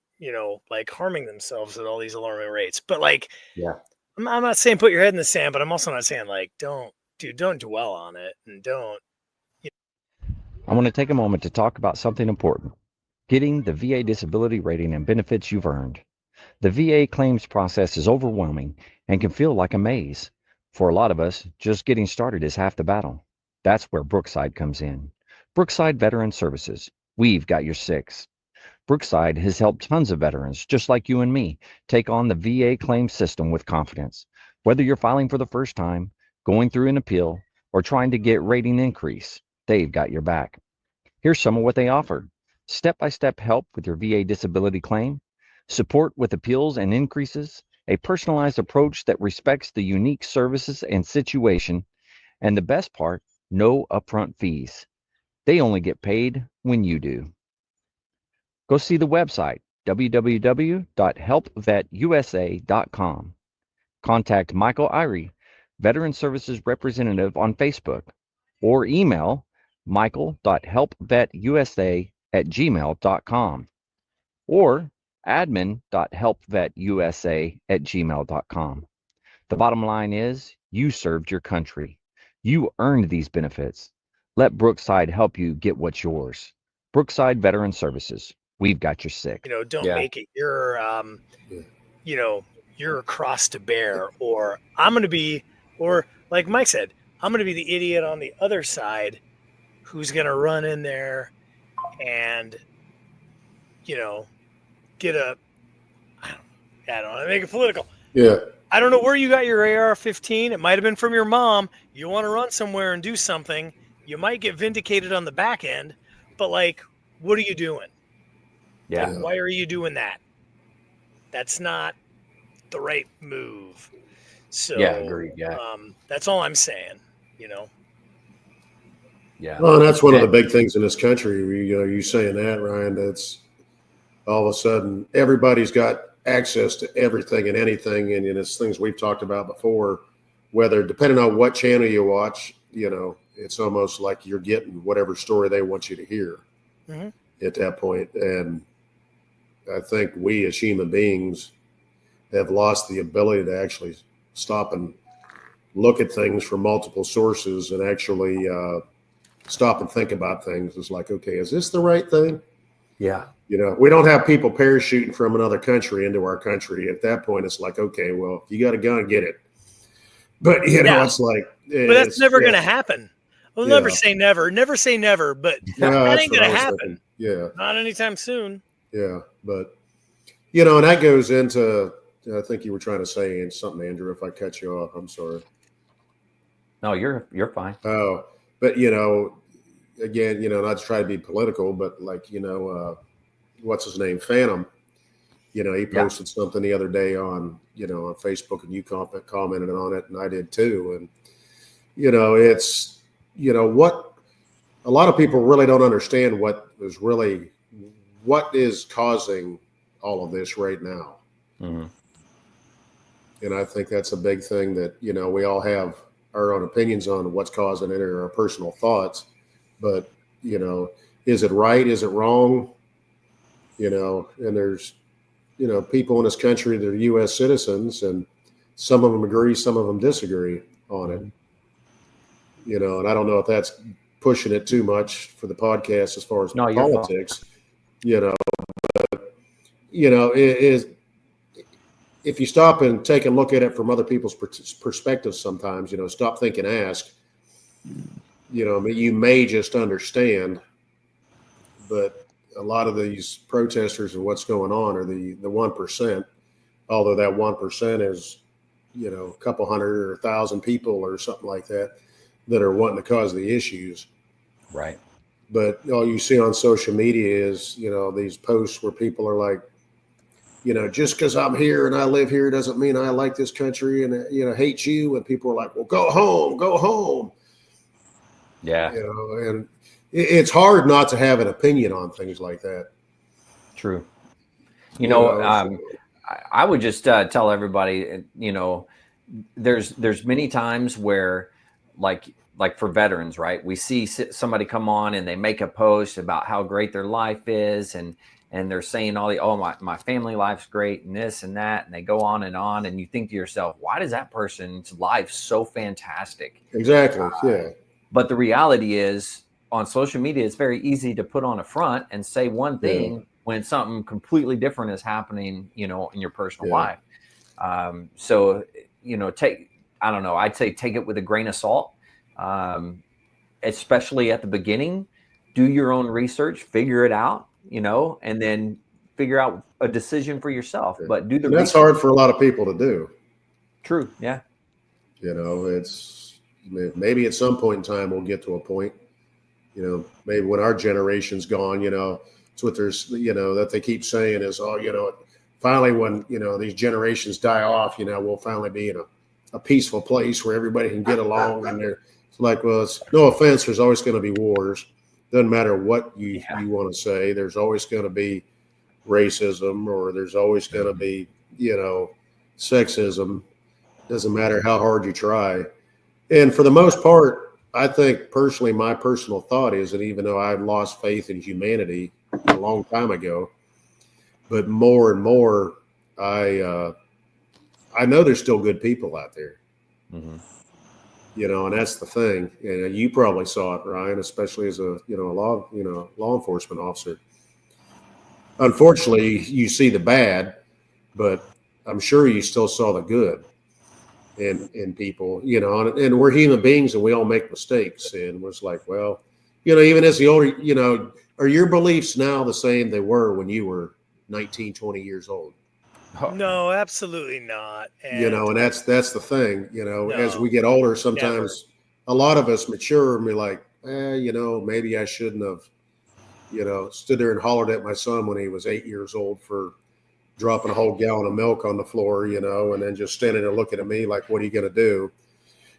like harming themselves at all these alarming rates. But like, Yeah. I'm not saying put your head in the sand, but I'm also not saying like, don't dwell on it and don't. I want to take a moment to talk about something important: getting the VA disability rating and benefits you've earned. The VA claims process is overwhelming and can feel like a maze. For a lot of us, just getting started is half the battle. That's where Brookside comes in. Brookside Veteran Services. We've got your six. Brookside has helped tons of veterans, just like you and me, take on the VA claims system with confidence. Whether you're filing for the first time, going through an appeal, or trying to get rating increase, they've got your back. Here's some of what they offer: step-by-step help with your VA disability claim, support with appeals and increases, a personalized approach that respects the unique services and situation, and the best part, no upfront fees. They only get paid when you do. Go see the website, www.helpvetusa.com. Contact Michael Irie, Veteran Services Representative on Facebook, or email michael.helpvetusa@gmail.com or admin.helpvetusa@gmail.com. The bottom line is you served your country. You earned these benefits. Let Brookside help you get what's yours. Brookside Veteran Services. we've got your sick. Don't Yeah. make it your, your cross to bear, or I'm going to be, or like Mike said, I'm going to be the idiot on the other side who's going to run in there and, get a, I don't know, make it political. Yeah. I don't know where you got your AR-15. It might have been from your mom. You want to run somewhere and do something. You might get vindicated on the back end, but like, what are you doing? Yeah. Like, why are you doing that? That's not the right move. So, Yeah, agreed. Yeah. that's all I'm saying. Yeah. Well, and that's one of the big things in this country. You saying that, Ryan, that's all of a sudden everybody's got access to everything and anything. And it's things we've talked about before, whether depending on what channel you watch, it's almost like you're getting whatever story they want you to hear at that point. And I think we as human beings have lost the ability to actually stop and look at things from multiple sources and actually stop and think about things. It's like, okay, is this the right thing? Yeah. We don't have people parachuting from another country into our country. At that point, it's like, okay, well, if you got a gun, get it. But, it's like. But that's never going to happen. We'll never say never. Never say never, but that ain't going to happen. Yeah. Not anytime soon. Yeah. But, and that goes into, I think you were trying to say something, Andrew, if I cut you off. I'm sorry. No, you're fine. Oh, but, again, not to try to be political, but like, what's his name? Phantom. He posted something the other day on, on Facebook, and you commented on it, and I did too. And, it's, what a lot of people really don't understand what is causing all of this right now. Mm-hmm. And I think that's a big thing that, we all have our own opinions on what's causing it or our personal thoughts. But, is it right? Is it wrong? And there's, people in this country that are U.S. citizens, and some of them agree, some of them disagree on it. And I don't know if that's pushing it too much for the podcast as far as politics, but, if you stop and take a look at it from other people's perspectives sometimes, stop, think, and ask, you may just understand, but a lot of these protesters and what's going on are the 1%, although that 1% is, a couple hundred or 1,000 people or something like that are wanting to cause the issues. Right. But all you see on social media is, these posts where people are like, just because I'm here and I live here doesn't mean I like this country and, hate you. And people are like, well, go home. Yeah. And it's hard not to have an opinion on things like that. True. I would just tell everybody, there's many times where like for veterans, right? We see somebody come on and they make a post about how great their life is. And they're saying my family life's great and this and that. And they go on. And you think to yourself, why does that person's life so fantastic? Exactly. Yeah. But the reality is on social media, it's very easy to put on a front and say one thing when something completely different is happening, in your personal life. So, I'd say take it with a grain of salt, especially at the beginning. Do your own research, figure it out, and then figure out a decision for yourself. But do the research. That's hard for a lot of people to do. True. Yeah. It's maybe at some point in time we'll get to a point, maybe when our generation's gone, it's what there's, that they keep saying is, finally when, these generations die off, we'll finally be in a peaceful place where everybody can get along. And it's like, well, it's no offense. There's always going to be wars. Doesn't matter what you want to say. There's always going to be racism, or there's always going to be, sexism. Doesn't matter how hard you try. And for the most part, I think personally, my personal thought is that even though I've lost faith in humanity a long time ago, but more and more, I know there's still good people out there. Mm-hmm. And that's the thing. And you probably saw it, Ryan, especially as a law enforcement officer. unfortunately, you see the bad, but I'm sure you still saw the good in people, and we're human beings and we all make mistakes. And was like, well, even as the older, are your beliefs now the same they were when you were 19, 20 years old? No, absolutely not. And that's the thing, as we No, get older, never. sometimes a lot of us mature and be like, maybe I shouldn't have, stood there and hollered at my son when he was 8 years old for dropping a whole gallon of milk on the floor, and then just standing there looking at me like, what are you going to do?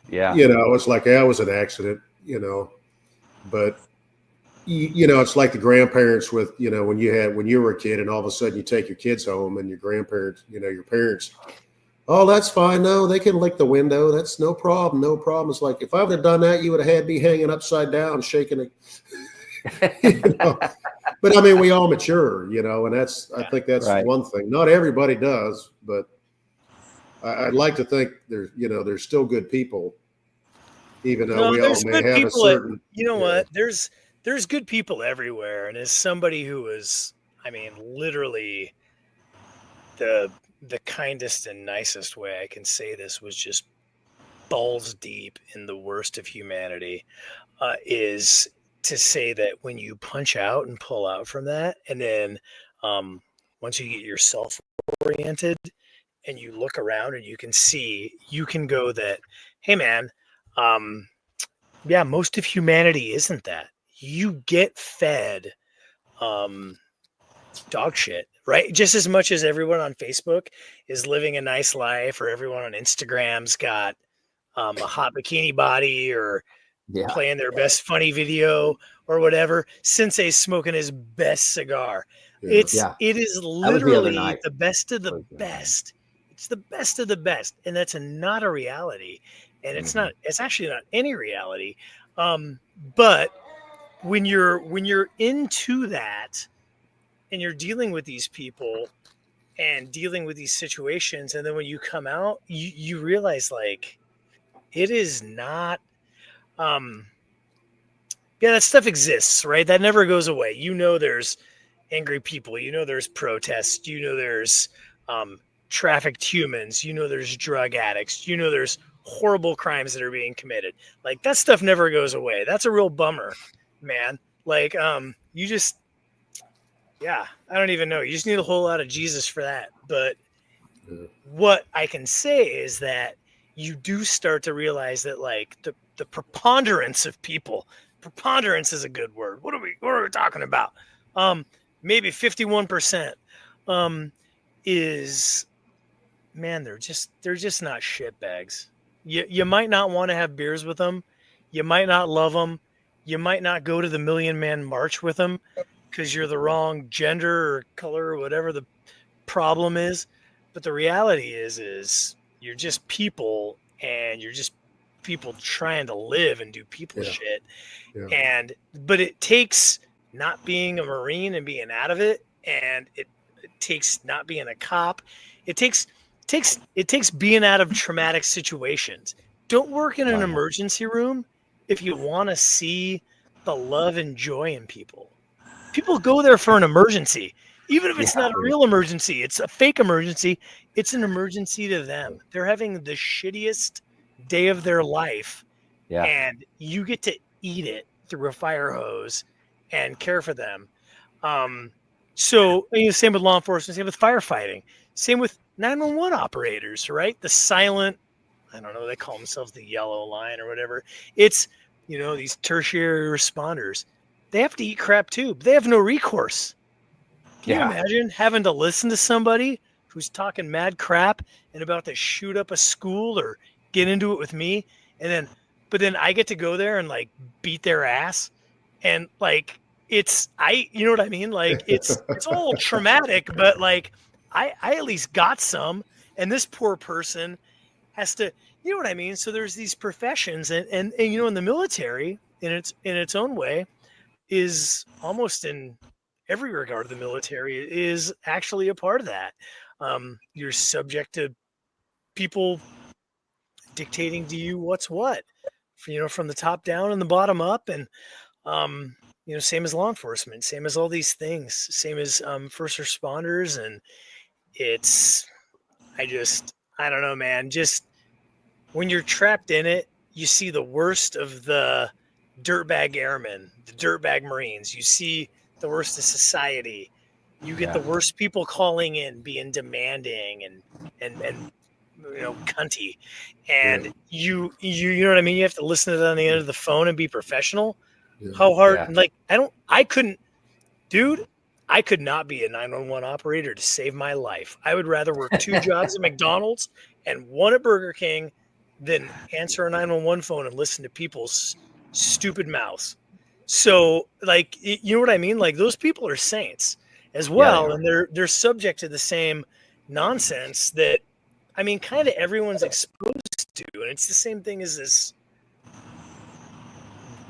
Yeah. It's like, yeah, it was an accident, but it's like the grandparents with, when you were a kid and all of a sudden you take your kids home and your grandparents, your parents, oh, that's fine. No, they can lick the window. That's no problem. No problem. It's like, if I would have done that, you would have had me hanging upside down, shaking it. But I mean, we all mature, and I think that's Right. one thing. Not everybody does, but I'd like to think there's still good people, even though No, we all there's may good have a people at, certain, you know yeah, what? There's good people everywhere. And as somebody who was, I mean, literally the the kindest and nicest way I can say this was just balls deep in the worst of humanity, is to say that when you punch out and pull out from that, and then um, once you get yourself oriented and you look around and you can see, you can go that, hey man, um, yeah, most of humanity isn't that. You get fed um, dog shit, right? Just as much as everyone on Facebook is living a nice life, or everyone on Instagram's got a hot bikini body, or Yeah. playing their best funny video, or whatever. Sensei's smoking his best cigar. yeah, Yeah. It is That was the other literally night. the best of the Was the other night. best. It's the best of the best, and that's not a reality, and it's Mhm. not. It's actually not any reality. But when you're into that, and you're dealing with these people and dealing with these situations, and then when you come out, you realize, like, it is not. Um, yeah, that stuff exists, right? That never goes away. There's angry people. There's protests. There's um, trafficked humans. There's drug addicts. There's horrible crimes that are being committed. Like, that stuff never goes away. That's a real bummer, man. Like, you just, yeah, I don't even know. You just need a whole lot of Jesus for that. But yeah, what I can say is that you do start to realize that, like, the preponderance of people, preponderance is a good word. What are we talking about? Um, Maybe 51% um is, man, they're just not shit bags. You might not want to have beers with them. You might not love them. You might not go to the Million Man March with them because you're the wrong gender or color or whatever the problem is. But the reality is you're just people, and you're just people trying to live and do people yeah, shit. yeah, And but it takes not being a Marine and being out of it, and it takes not being a cop. It takes being out of traumatic situations. Don't work in Oh, an yeah. emergency room if you want to see the love and joy in people. People go there for an emergency. Even if Yeah. it's not a real emergency, it's a fake emergency. It's an emergency to them. They're having the shittiest day of their life, Yeah. and you get to eat it through a fire hose and care for them. Um, so, same with law enforcement, same with firefighting, same with 911 operators, right? The silent, I don't know, they call themselves the yellow line or whatever. It's, these tertiary responders. They have to eat crap too, but they have no recourse. Can you Yeah. imagine having to listen to somebody who's talking mad crap and about to shoot up a school or get into it with me, and but then I get to go there and, like, beat their ass, and, like, you know what I mean? Like, it's all traumatic, but, like, I at least got some, and this poor person has to, you know what I mean? So there's these professions, and in the military, in its own way, is almost in every regard, the military is actually a part of that. You're subject to people dictating to you what's what, from the top down and the bottom up, and um, same as law enforcement, same as all these things, same as first responders. And it's, I don't know, man. Just when you're trapped in it, you see the worst of the dirtbag airmen, the dirtbag Marines. You see the worst of society. You get the worst people calling in, being demanding and cunty. And you know what I mean? You have to listen to it on the end of the phone and be professional. Yeah. How hard? Yeah. Like, I could not be a 911 operator to save my life. I would rather work 2 jobs at McDonald's and 1 at Burger King than answer a 911 phone and listen to people's stupid mouths. So, like, you know what I mean? Like, those people are saints as well, and they're subject to the same nonsense that, I mean, kind of everyone's exposed to, and it's the same thing as this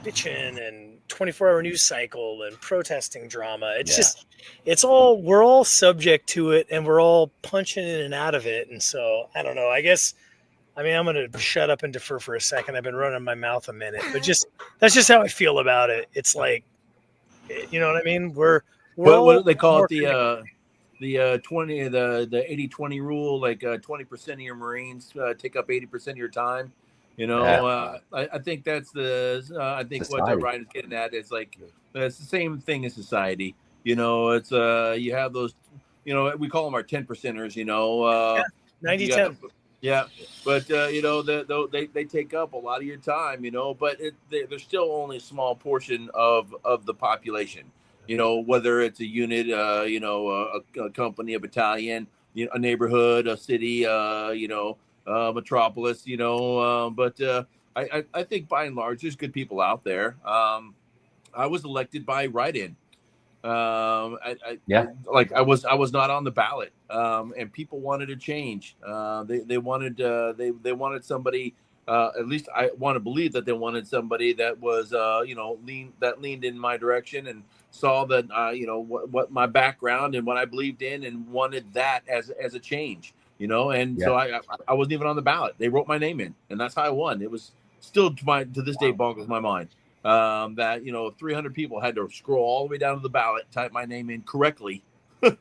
bitching and 24-hour news cycle and protesting drama. It's just, we're all subject to it, and we're all punching in and out of it. And so, I don't know, I guess, I mean, I'm going to shut up and defer for a second. I've been running my mouth a minute, but that's just how I feel about it. It's like, you know what I mean? We're what do they call more it? The 80-20 rule, like 20% of your Marines take up 80% of your time. I think that's I think Society. what Ryan is getting at is like, it's the same thing as society. It's you have those, we call them our 10 percenters, 90-10. Yeah, but they take up a lot of your time, but they're still only a small portion of the population. Whether it's a unit, a company, a battalion, a neighborhood, a city, metropolis, but I think by and large there's good people out there. I was elected by write-in. I was not on the ballot, and people wanted a change. They wanted they wanted somebody. At least I want to believe that they wanted somebody that was leaned in my direction and saw that what my background and what I believed in, and wanted that as a change. So I wasn't even on the ballot. They wrote my name in, and that's how I won. It was still to this day boggles my mind. That 300 people had to scroll all the way down to the ballot, type my name in correctly, and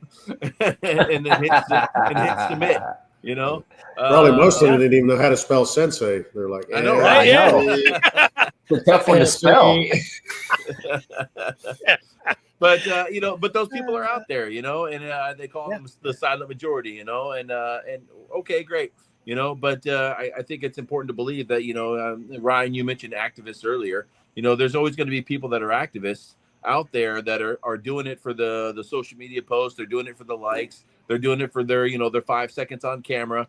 then hit submit. Probably most of them didn't even know how to spell sensei. They're like, I know, right? I know. It's a tough one to spell. But but those people are out there, and they call them the silent majority, and okay, great. But I think it's important to believe that, Ryan, you mentioned activists earlier. There's always going to be people that are activists out there that are doing it for the social media posts. They're doing it for the likes. They're doing it for their 5 seconds on camera,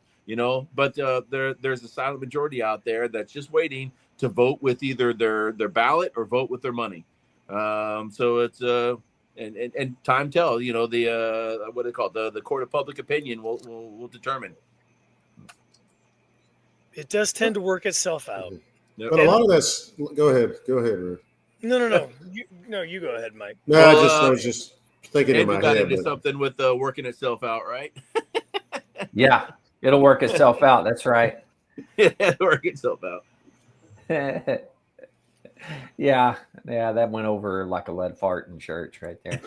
but there's a silent majority out there that's just waiting to vote with either their ballot or vote with their money. So it's and time tell, the what they call the court of public opinion will determine. It does tend to work itself out. Yep. But a lot of that's. Go ahead, Rick. No. You go ahead, Mike. No, I was just thinking in Andrew my got head. into something with working itself out, right? Yeah, it'll work itself out. That's right. It'll work itself out. Yeah, that went over like a lead fart in church right there.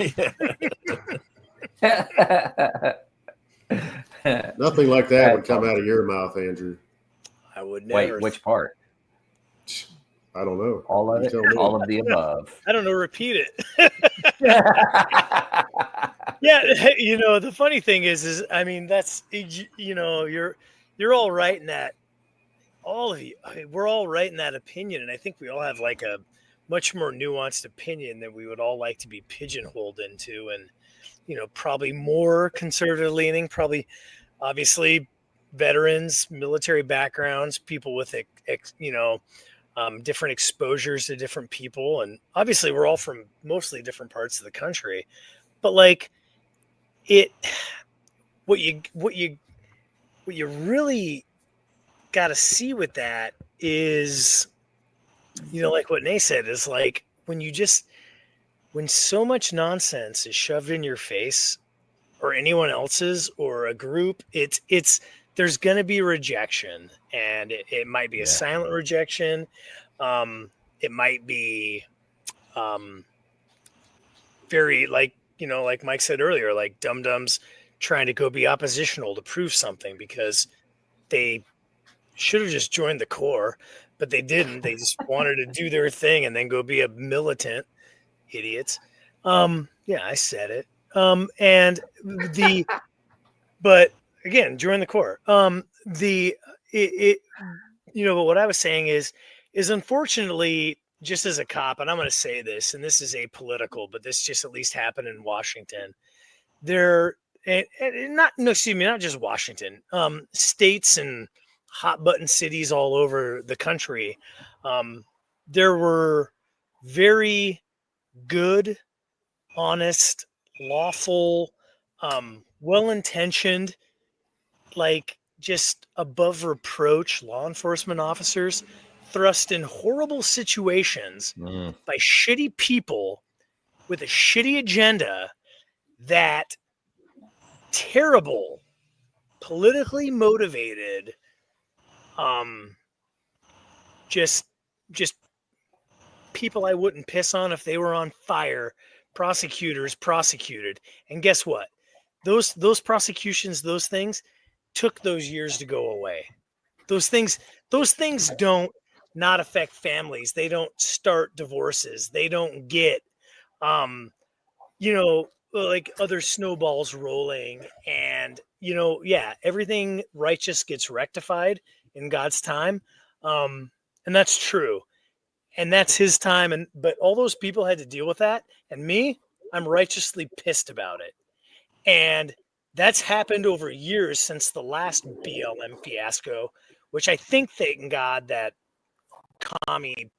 Nothing like that would come out of your mouth, Andrew. I would never. Wait, which part? I don't know. All of it? All of the above. I don't know. Repeat it. Yeah, the funny thing is I mean, that's you're all right in that. All of you, we're all right in that opinion, and I think we all have like a much more nuanced opinion than we would all like to be pigeonholed into, and probably more conservative leaning, probably obviously veterans, military backgrounds, people with different exposures to different people, and obviously we're all from mostly different parts of the country, but like what you really got to see with that is, like what Nate said, is like when so much nonsense is shoved in your face, or anyone else's, or a group, there's going to be rejection, and it might be a silent rejection. It might be, very like Mike said earlier, like dum-dums trying to go be oppositional to prove something because they should have just joined the Corps, but they didn't. They just wanted to do their thing and then go be a militant. Idiots. Yeah, I said it. And the but again, join the Corps. But what I was saying is unfortunately, just as a cop, and I'm going to say this, and this is apolitical, but this just at least happened in Washington. There, and not no, excuse me, not just Washington, states and hot button cities all over the country. There were very good, honest, lawful, well-intentioned, like just above reproach law enforcement officers thrust in horrible situations by shitty people with a shitty agenda that terrible, politically motivated, just people I wouldn't piss on if they were on fire, prosecutors prosecuted. And guess what? Those prosecutions, those things took those years to go away. Those things don't not affect families. They don't start divorces. They don't get like other snowballs rolling, and everything righteous gets rectified in God's time. And that's true. And that's his time. But all those people had to deal with that. And me, I'm righteously pissed about it. And that's happened over years since the last BLM fiasco, which I think, thank God, that commie.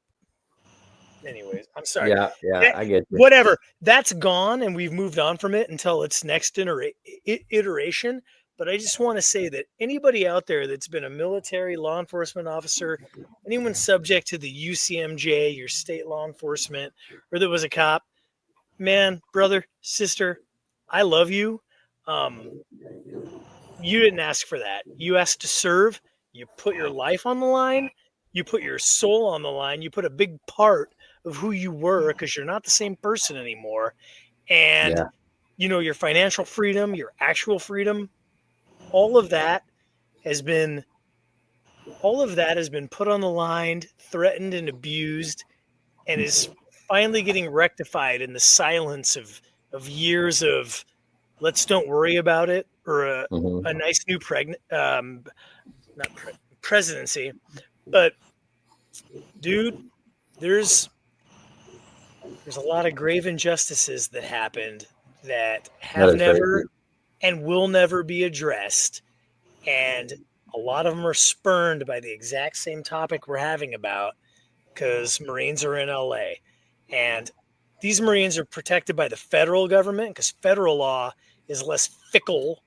Anyways, I'm sorry. Yeah, I get you. Whatever. That's gone, and we've moved on from it until its next iteration. But I just want to say that anybody out there that's been a military law enforcement officer, anyone subject to the UCMJ, your state law enforcement, or that was a cop, man, brother, sister, I love you. You didn't ask for that. You asked to serve. You put your life on the line. You put your soul on the line. You put a big part of who you were, because you're not the same person anymore. And, your financial freedom, your actual freedom, all of that has been put on the line, threatened and abused, and is finally getting rectified in the silence of years of let's don't worry about it, or a nice new presidency. But dude, there's a lot of grave injustices that happened that have never and will never be addressed. And a lot of them are spurned by the exact same topic we're having about, because Marines are in LA. And these Marines are protected by the federal government because federal law is less fickle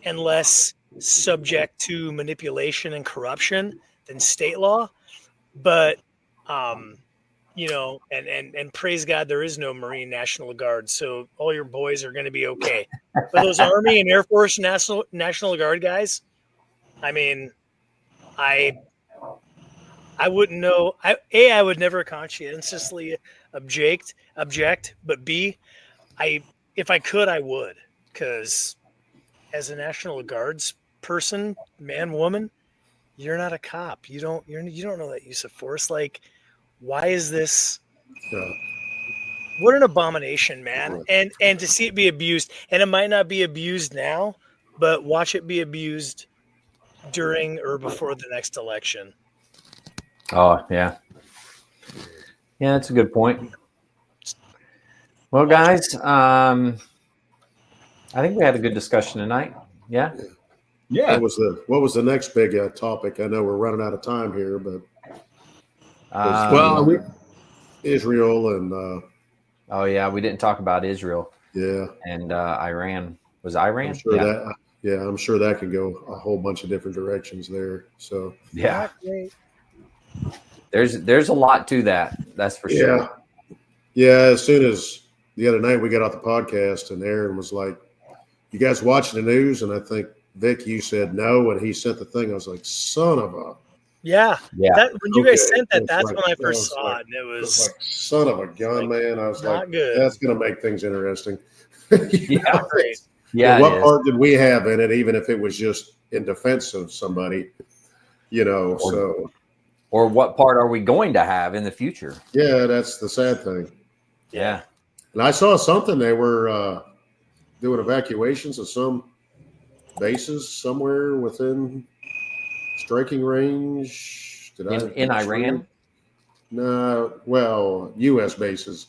and less subject to manipulation and corruption than state law. But, and praise God, there is no Marine National Guard. So all your boys are going to be okay. But those Army and Air Force National Guard guys, I mean, I wouldn't know. I would never conscientiously object, but B, if I could, I would, because as a National Guards person, man, woman, you're not a cop. You don't know that use of force. Like, why is this? What an abomination, man! And to see it be abused, and it might not be abused now, but watch it be abused during or before the next election. Oh, yeah. Yeah, that's a good point. Well, guys, I think we had a good discussion tonight. Yeah. Yeah. What was the next big topic? I know we're running out of time here, but Israel and oh yeah, we didn't talk about Israel. Yeah. And Iran. Was Iran? I'm sure that could go a whole bunch of different directions there. So yeah. There's a lot to that. That's for sure. Yeah. As soon as the other night we got off the podcast and Aaron was like, "You guys watching the news?" And I think Vic, you said no, and he sent the thing. I was like, "Son of a!" Yeah. Yeah. That when you guys Okay, sent that, it's that's like- when I that first was saw like- it, and it It was was like, son of a gun, man. I was not like, good. that's going to make things interesting. Yeah. not great. Yeah. What it is. part did we have in it, even if it was just in defense of somebody, so Or what part are we going to have in the future? yeah, that's the sad thing. Yeah. And I saw something they were doing evacuations of some bases somewhere within striking range. Did I In Iran? No, well, U.S. bases,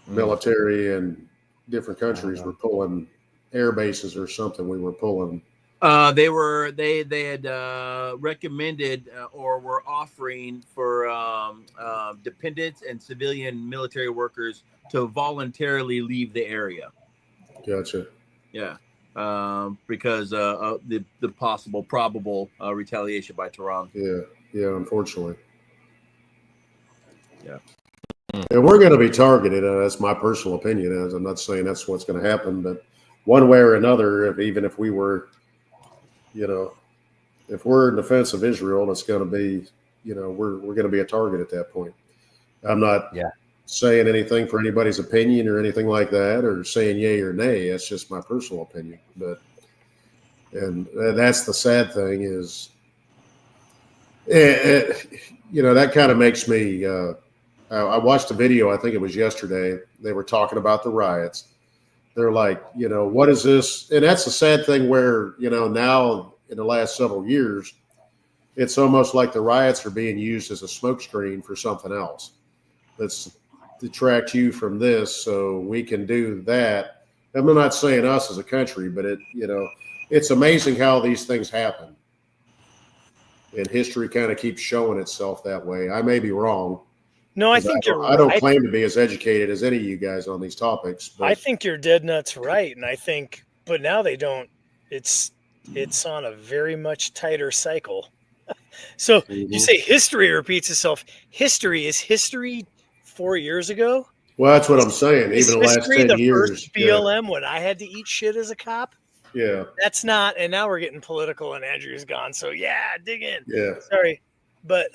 Mm. military and different countries know. were pulling air bases or something. We were pulling. They had recommended or were offering for dependents and civilian military workers to voluntarily leave the area. Gotcha. Yeah, because of the probable retaliation by Tehran. Yeah. Unfortunately. Yeah. And we're going to be targeted. That's my personal opinion. As I'm not saying that's what's going to happen, but one way or another, even if we were, if we're in defense of Israel, it's going to be, we're going to be a target at that point. I'm not saying anything for anybody's opinion or anything like that, or saying yay or nay. That's just my personal opinion. And that's the sad thing is, that kind of makes me. I watched a video. I think it was yesterday. They were talking about the riots. They're like, what is this? And that's the sad thing where, now in the last several years, it's almost like the riots are being used as a smokescreen for something else. Let's detract you from this so we can do that. I'm not saying us as a country, but it's amazing how these things happen. And history kind of keeps showing itself that way. I may be wrong. No, I think you're right. I don't claim to be as educated as any of you guys on these topics. But I think you're dead nuts right. And I think, but now they don't, it's on a very much tighter cycle. So you say history repeats itself. History is history 4 years ago. Well, that's what I'm saying. Is Even the last history 10 the years. first BLM when I had to eat shit as a cop? Yeah. That's not, and now we're getting political and Andrew's gone. So yeah, dig in. Yeah. Sorry. But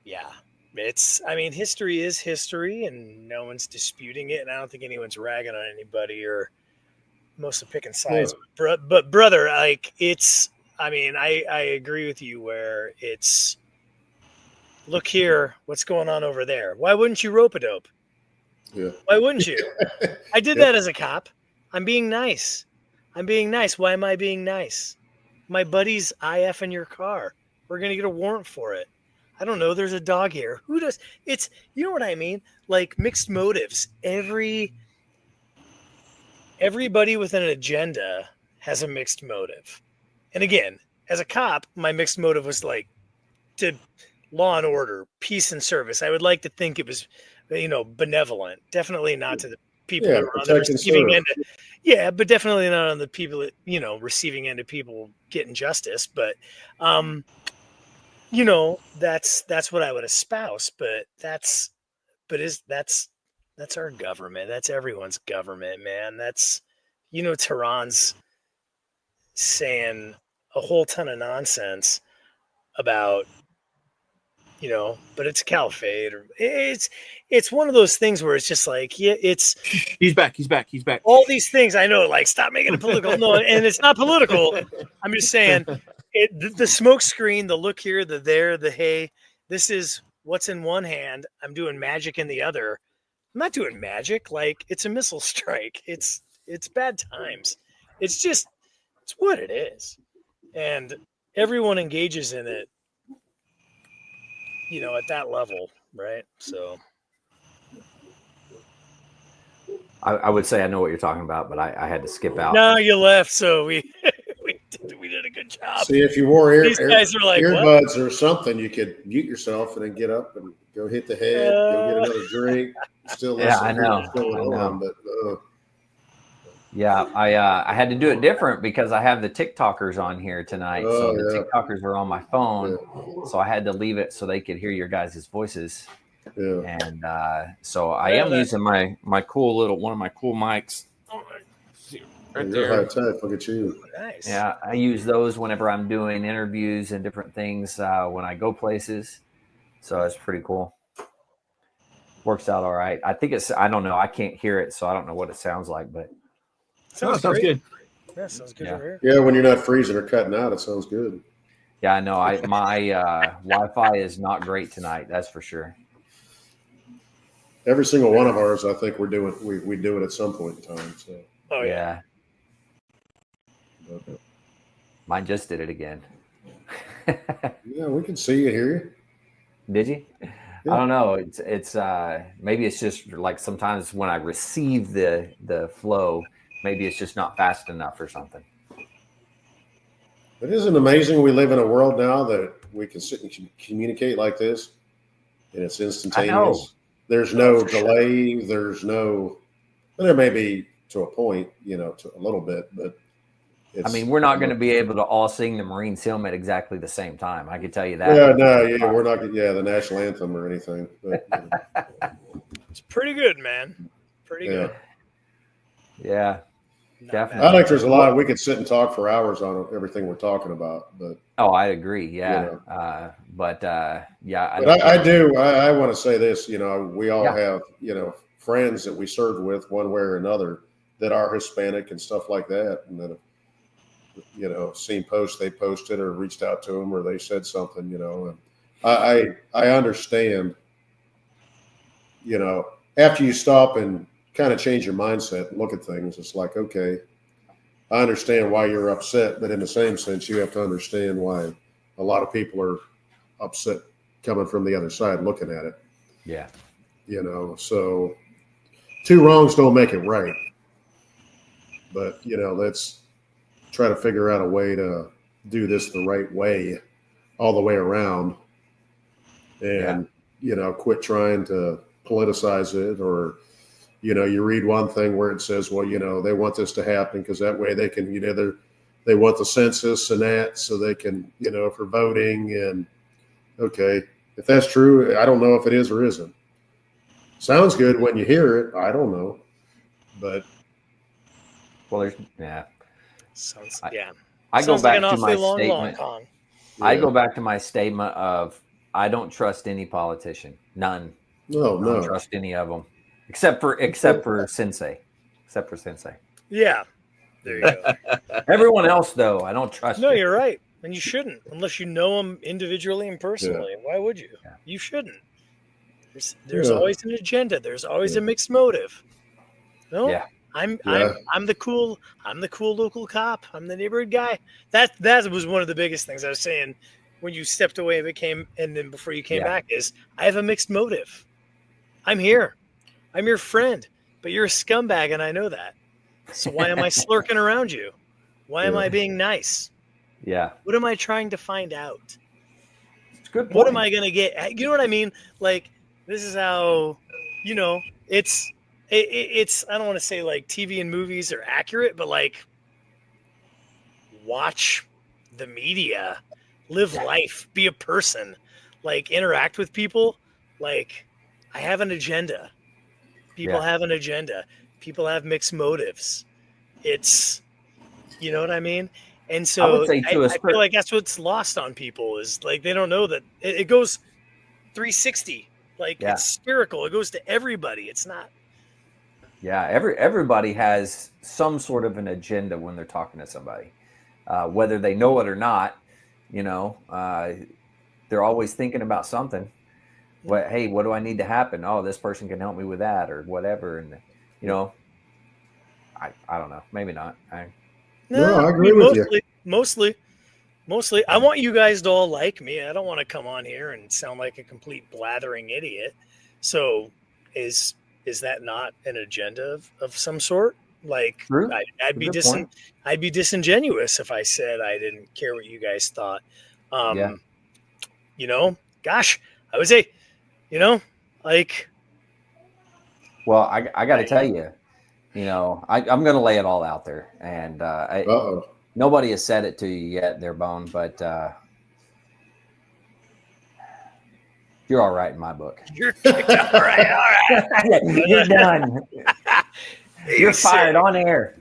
yeah. History is history and no one's disputing it. And I don't think anyone's ragging on anybody or mostly picking sides. Yeah. But brother, like I agree with you where it's look here, what's going on over there. Why wouldn't you rope a dope? Yeah. Why wouldn't you? I did that as a cop. I'm being nice. Why am I being nice? My buddy's IF in your car. We're going to get a warrant for it. I don't know. There's a dog here. Who does? It's, you know what I mean? Like mixed motives. Everybody with an agenda has a mixed motive. And again, as a cop, my mixed motive was like to law and order, peace and service. I would like to think it was, benevolent. Definitely not to the people who are on the receiving end. Yeah, but definitely not on the people that, receiving end of people getting justice. But, that's what I would espouse. But that's our government. That's everyone's government, man. That's, Tehran's saying a whole ton of nonsense about, but it's caliphate or it's one of those things where it's just like, yeah, it's he's back. All these things I know, like stop making it political. No, and it's not political. I'm just saying the smoke screen, the look here, the there, the hey, this is what's in one hand. I'm doing magic in the other. I'm not doing magic. Like it's a missile strike. It's bad times. It's what it is. And everyone engages in it, at that level, right? So I would say I know what you're talking about, but I had to skip out. no, you left, so we did a good job. See, if you wore These guys are like, earbuds or something, you could mute yourself and then get up and go hit the head, go get another drink. Still listen Yeah, I to know. what's going on, but yeah, I had to do it different because I have the TikTokers on here tonight. So the TikTokers are on my phone. So I had to leave it so they could hear your guys' voices. Yeah. And so I am using my cool little one of my cool mics. Right You're there. high tech. Look at you. Nice. Yeah, I use those whenever I'm doing interviews and different things when I go places. So it's pretty cool. Works out all right. I think I don't know. I can't hear it, so I don't know what it sounds like, but Sounds Sounds great. good. Yeah, sounds good Yeah. over here. Yeah, when you're not freezing or cutting out, it sounds good. yeah, I know. My Wi-Fi is not great tonight. That's for sure. Every single one of ours, I think we do it at some point in time. So, Oh yeah. but, Mine just did it again. yeah, we can see you, hear you. Did you? Yeah. I don't know. It's maybe it's just like sometimes when I receive the flow, maybe it's just not fast enough or something. It isn't amazing we live in a world now that we can sit and communicate like this, and it's instantaneous. I know. There's no for sure. delay. There's no. Well, there may be to a point, to a little bit, but I mean, we're not going to be able to all sing the Marine SEALM at exactly the same time. I can tell you that. Yeah, no, yeah, we're not. Yeah, the national anthem or anything. But, It's pretty good, man. Pretty Yeah. good. Yeah, Not definitely. I think there's a lot. We could sit and talk for hours on everything we're talking about, but Oh, I agree. Yeah. Yeah. Yeah. but I do. I want to say this. We all Yeah. have friends that we served with one way or another that are Hispanic and stuff like that, and that seen posts they posted or reached out to them or they said something. And I understand. After you stop and kind of change your mindset and look at things, it's like, okay, I understand why you're upset, but in the same sense, you have to understand why a lot of people are upset coming from the other side looking at it. Yeah. So two wrongs don't make it right. But, let's try to figure out a way to do this the right way all the way around and, quit trying to politicize it or, you read one thing where it says, well, they want this to happen because that way they can, they want the census and that so they can, for voting. And okay, if that's true, I don't know if it is or isn't. Sounds good when you hear it. I don't know, but Well, Sounds I yeah. I go Sounds like back an to my awfully long statement. con. I yeah. go back to my statement of I don't trust any politician. None. No, I don't no. trust any of them, except for Sensei. Except for Sensei. Yeah. There you go. Everyone else, though, I don't trust. No, you. you're right. And you shouldn't, unless you know them individually and personally. Why would you? Yeah. You shouldn't. There's Yeah. always an agenda. There's always Yeah. a mixed motive. No, Yeah. I'm Yeah. the cool local cop. I'm the neighborhood guy. That was one of the biggest things I was saying when you stepped away and then before you came Yeah. back is I have a mixed motive. I'm here. I'm your friend, but you're a scumbag and I know that. So why am I slurking around you? Why am Yeah. I being nice? Yeah. What am I trying to find out? It's a good point. What am I going to get? You know what I mean? Like, this is how, it's I don't want to say like TV and movies are accurate, but like, watch the media, live life, be a person, like, interact with people. Like, I have an agenda. People have an agenda. People have mixed motives. It's, you know what I mean? And so I would say to a I feel like that's what's lost on people is like they don't know that it goes 360. Like it's spherical. It goes to everybody. It's not. Yeah, everybody has some sort of an agenda when they're talking to somebody, whether they know it or not. They're always thinking about something. Hey, what do I need to happen? Oh, this person can help me with that or whatever. And I don't know. Maybe not. No, I agree with you. Mostly, I want you guys to all like me. I don't want to come on here and sound like a complete blathering idiot. So, is that not an agenda of some sort? Like, True. I'd be Good point. I'd be disingenuous if I said I didn't care what you guys thought. Gosh, I would say, like. Well, I got to tell you, I'm going to lay it all out there, and nobody has said it to you yet, there, Bone, but you're all right in my book. You're kicked out. All right. You're done. You're fired on air.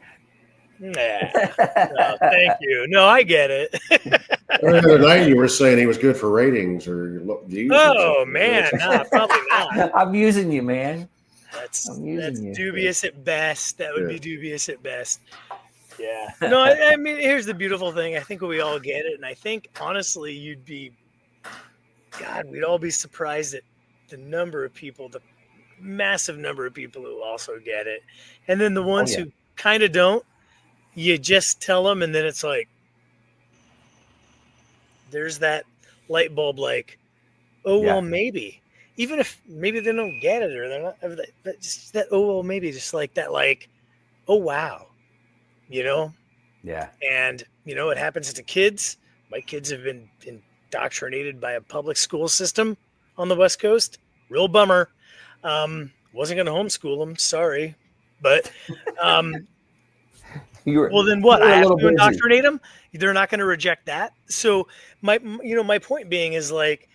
Nah. No, thank you. No, I get it. The other night you were saying he was good for ratings or views. Or Oh something. man, nah, probably not. I'm using you, man. That's I'm using you. dubious at best. That would Yeah. be dubious at best. Yeah. No, I mean, here's the beautiful thing. I think we all get it, and I think honestly, we'd all be surprised at the number of people, the massive number of people who also get it, and then the ones yeah. who kind of don't. You just tell them, and then it's like there's that light bulb, like, oh Yeah. well, maybe. Even if maybe they don't get it or they're not, just that oh well, maybe just like that, like, oh wow, you know. Yeah. And, it happens to kids. My kids have been indoctrinated by a public school system on the West Coast. Real bummer. Wasn't going to homeschool them. Sorry. But, well, then what? You were I a have little to busy. indoctrinate them. They're not going to reject that. So my point being is like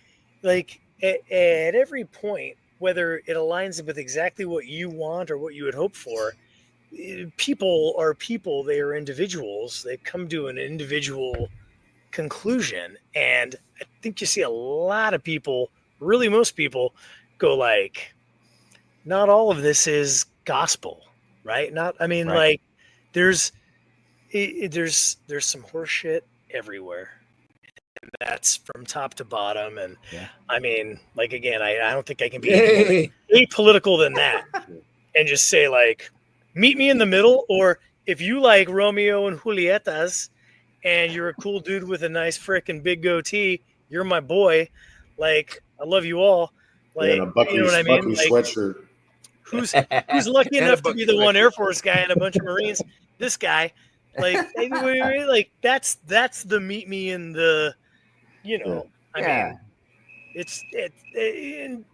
at every point, whether it aligns with exactly what you want or what you would hope for, people are people. They are individuals. They come to an individual conclusion, and I think you see a lot of people, really most people, go like, not all of this is gospel, right? Not, I mean, Right. like, there's some horse shit everywhere. And that's from top to bottom, and Yeah. I mean, like, again, I don't think I can be Hey, any political than that, and just say like, meet me in the middle, or if you like Romeo and Julietas and you're a cool dude with a nice frickin' big goatee, you're my boy. Like, I love you all. And Like, a Bucky, you know what I mean? Bucky Like, sweatshirt. who's lucky And a enough to be Bucky the one sweatshirt. Air Force guy and a bunch of Marines? This guy. Like, like that's the meet me in the, I Yeah. mean, it's and,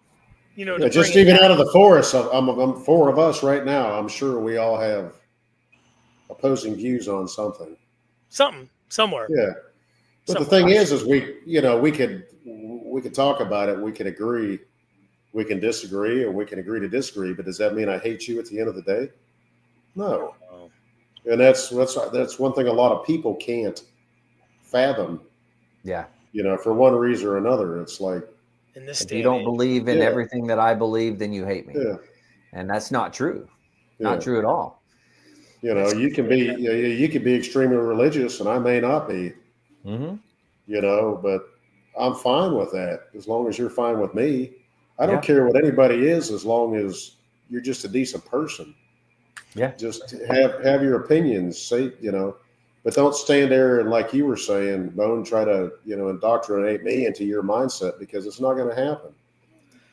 Yeah, to just bring it even back, out of the forest, I'm four of us right now. I'm sure we all have opposing views on something. something somewhere. Yeah, but the somewhere. thing is we could talk about it. We can agree, we can disagree, or we can agree to disagree. But does that mean I hate you at the end of the day? No. Oh, And that's one thing a lot of people can't fathom. Yeah. For one reason or another, it's like, in this If day you and don't age. believe in Yeah. everything that I believe, then you hate me. yeah, And that's not true. yeah. Not true at all. You can be extremely religious, and I may not be. Mm-hmm. But I'm fine with that as long as you're fine with me. I don't Yeah. care what anybody is as long as you're just a decent person. Yeah. Just have your opinions, say, but don't stand there and, like you were saying, Bone, try to, indoctrinate me into your mindset, because it's not going to happen.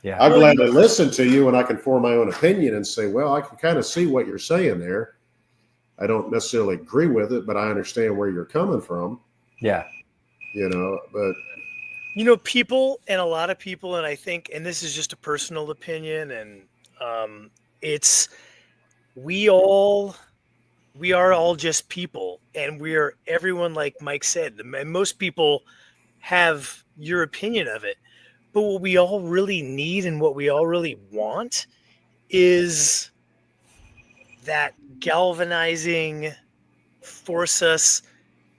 Yeah. I'll gladly listen to you, and I can form my own opinion and say, well, I can kind of see what you're saying there. I don't necessarily agree with it, but I understand where you're coming from. Yeah. But People, and a lot of people, and I think, and this is just a personal opinion, and it's we are all just people, and we're everyone, like Mike said, and most people have your opinion of it, but what we all really need and what we all really want is that galvanizing force us,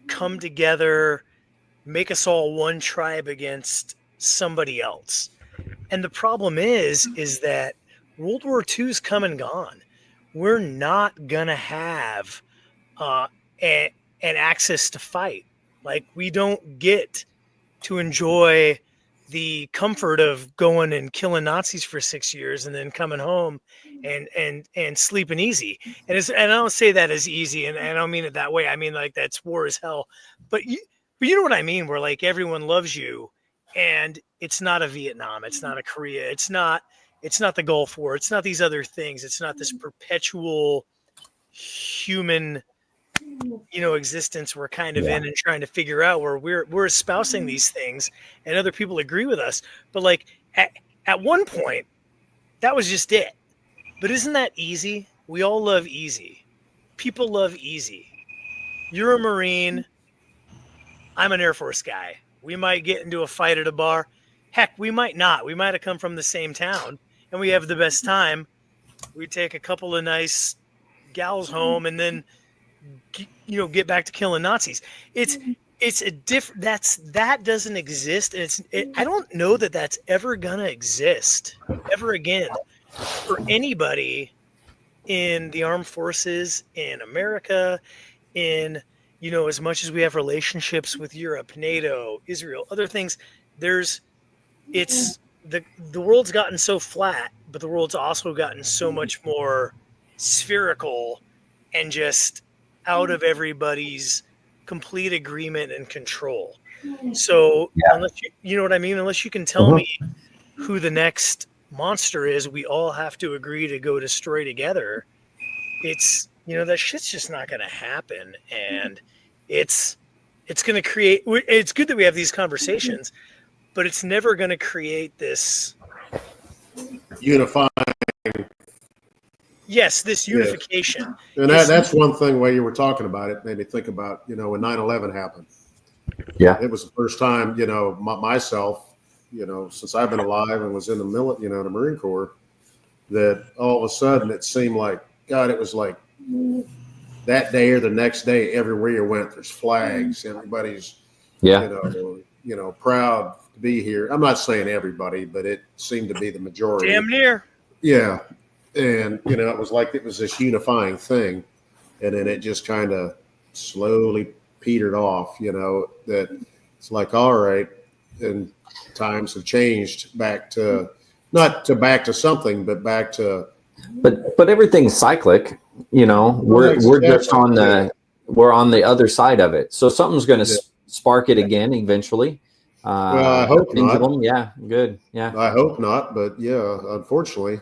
come together, make us all one tribe against somebody else. And the problem is that World War II's come and gone. We're not gonna have an access to fight. Like, we don't get to enjoy the comfort of going and killing Nazis for 6 years and then coming home and sleeping easy. And I don't say that as easy, and I don't mean it that way. I mean, like, that's war as hell. But you know what I mean? Where, like, everyone loves you, and it's not a Vietnam, it's not a Korea, it's not the Gulf War, it's not these other things. It's not this perpetual human existence we're kind of in and trying to figure out, where we're espousing these things and other people agree with us. But like at one point, that was just it. But isn't that easy? We all love easy. People love easy. You're a Marine. I'm an Air Force guy. We might get into a fight at a bar. Heck, we might not. We might have come from the same town and we have the best time. We take a couple of nice gals home, and then get back to killing Nazis. It's a different. That doesn't exist, and I don't know that that's ever gonna exist ever again for anybody in the armed forces in America. In as much as we have relationships with Europe, NATO, Israel, other things, it's the world's gotten so flat, but the world's also gotten so much more spherical and just out of everybody's complete agreement and control. So unless you know what I mean, unless you can tell me who the next monster is, we all have to agree to go destroy together. It's that shit's just not going to happen, and it's going to create. It's good that we have these conversations, but it's never going to create this unifying. Yes, this unification. And that's one thing while you were talking about it made me think about, when 9/11 happened. Yeah. It was the first time, myself, since I've been alive and was in the military, the Marine Corps, that all of a sudden it seemed like, God, it was like that day or the next day, everywhere you went, there's flags. Everybody's, proud to be here. I'm not saying everybody, but it seemed to be the majority. Damn near. Yeah. And, it was like it was this unifying thing. And then it just kind of slowly petered off, that it's like, all right. And times have changed back to, not to back to something, but back to. But everything's cyclic, we're just we're on the other side of it. So something's going to spark it again eventually. Well, I hope pendulum. not. Yeah. Good. Yeah. I hope not. But yeah, unfortunately.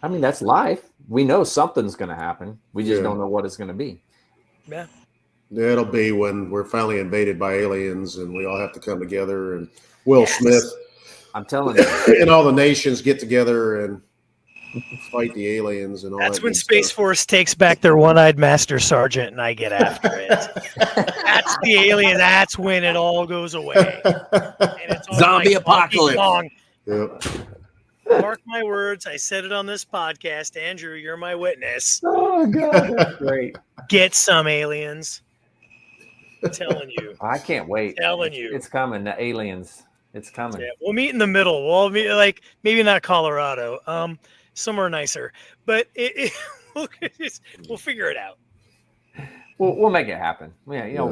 I mean, that's life. We know something's going to happen. We just don't know what it's going to be. Yeah. It'll be when we're finally invaded by aliens and we all have to come together and Will Smith. I'm telling you. And all the nations get together and fight the aliens and all that. That's when Space Force takes back their one-eyed master sergeant and I get after it. That's the alien. That's when it all goes away. And it's all Zombie like apocalypse. Yep. Mark my words. I said it on this podcast. Andrew, you're my witness. Oh, God. That's great. Get some aliens. I'm telling you. I can't wait. Telling you. It's coming. The aliens. It's coming. Yeah, we'll meet in the middle. We'll meet, like, maybe not Colorado. Somewhere nicer. But we'll figure it out. We'll make it happen. Yeah,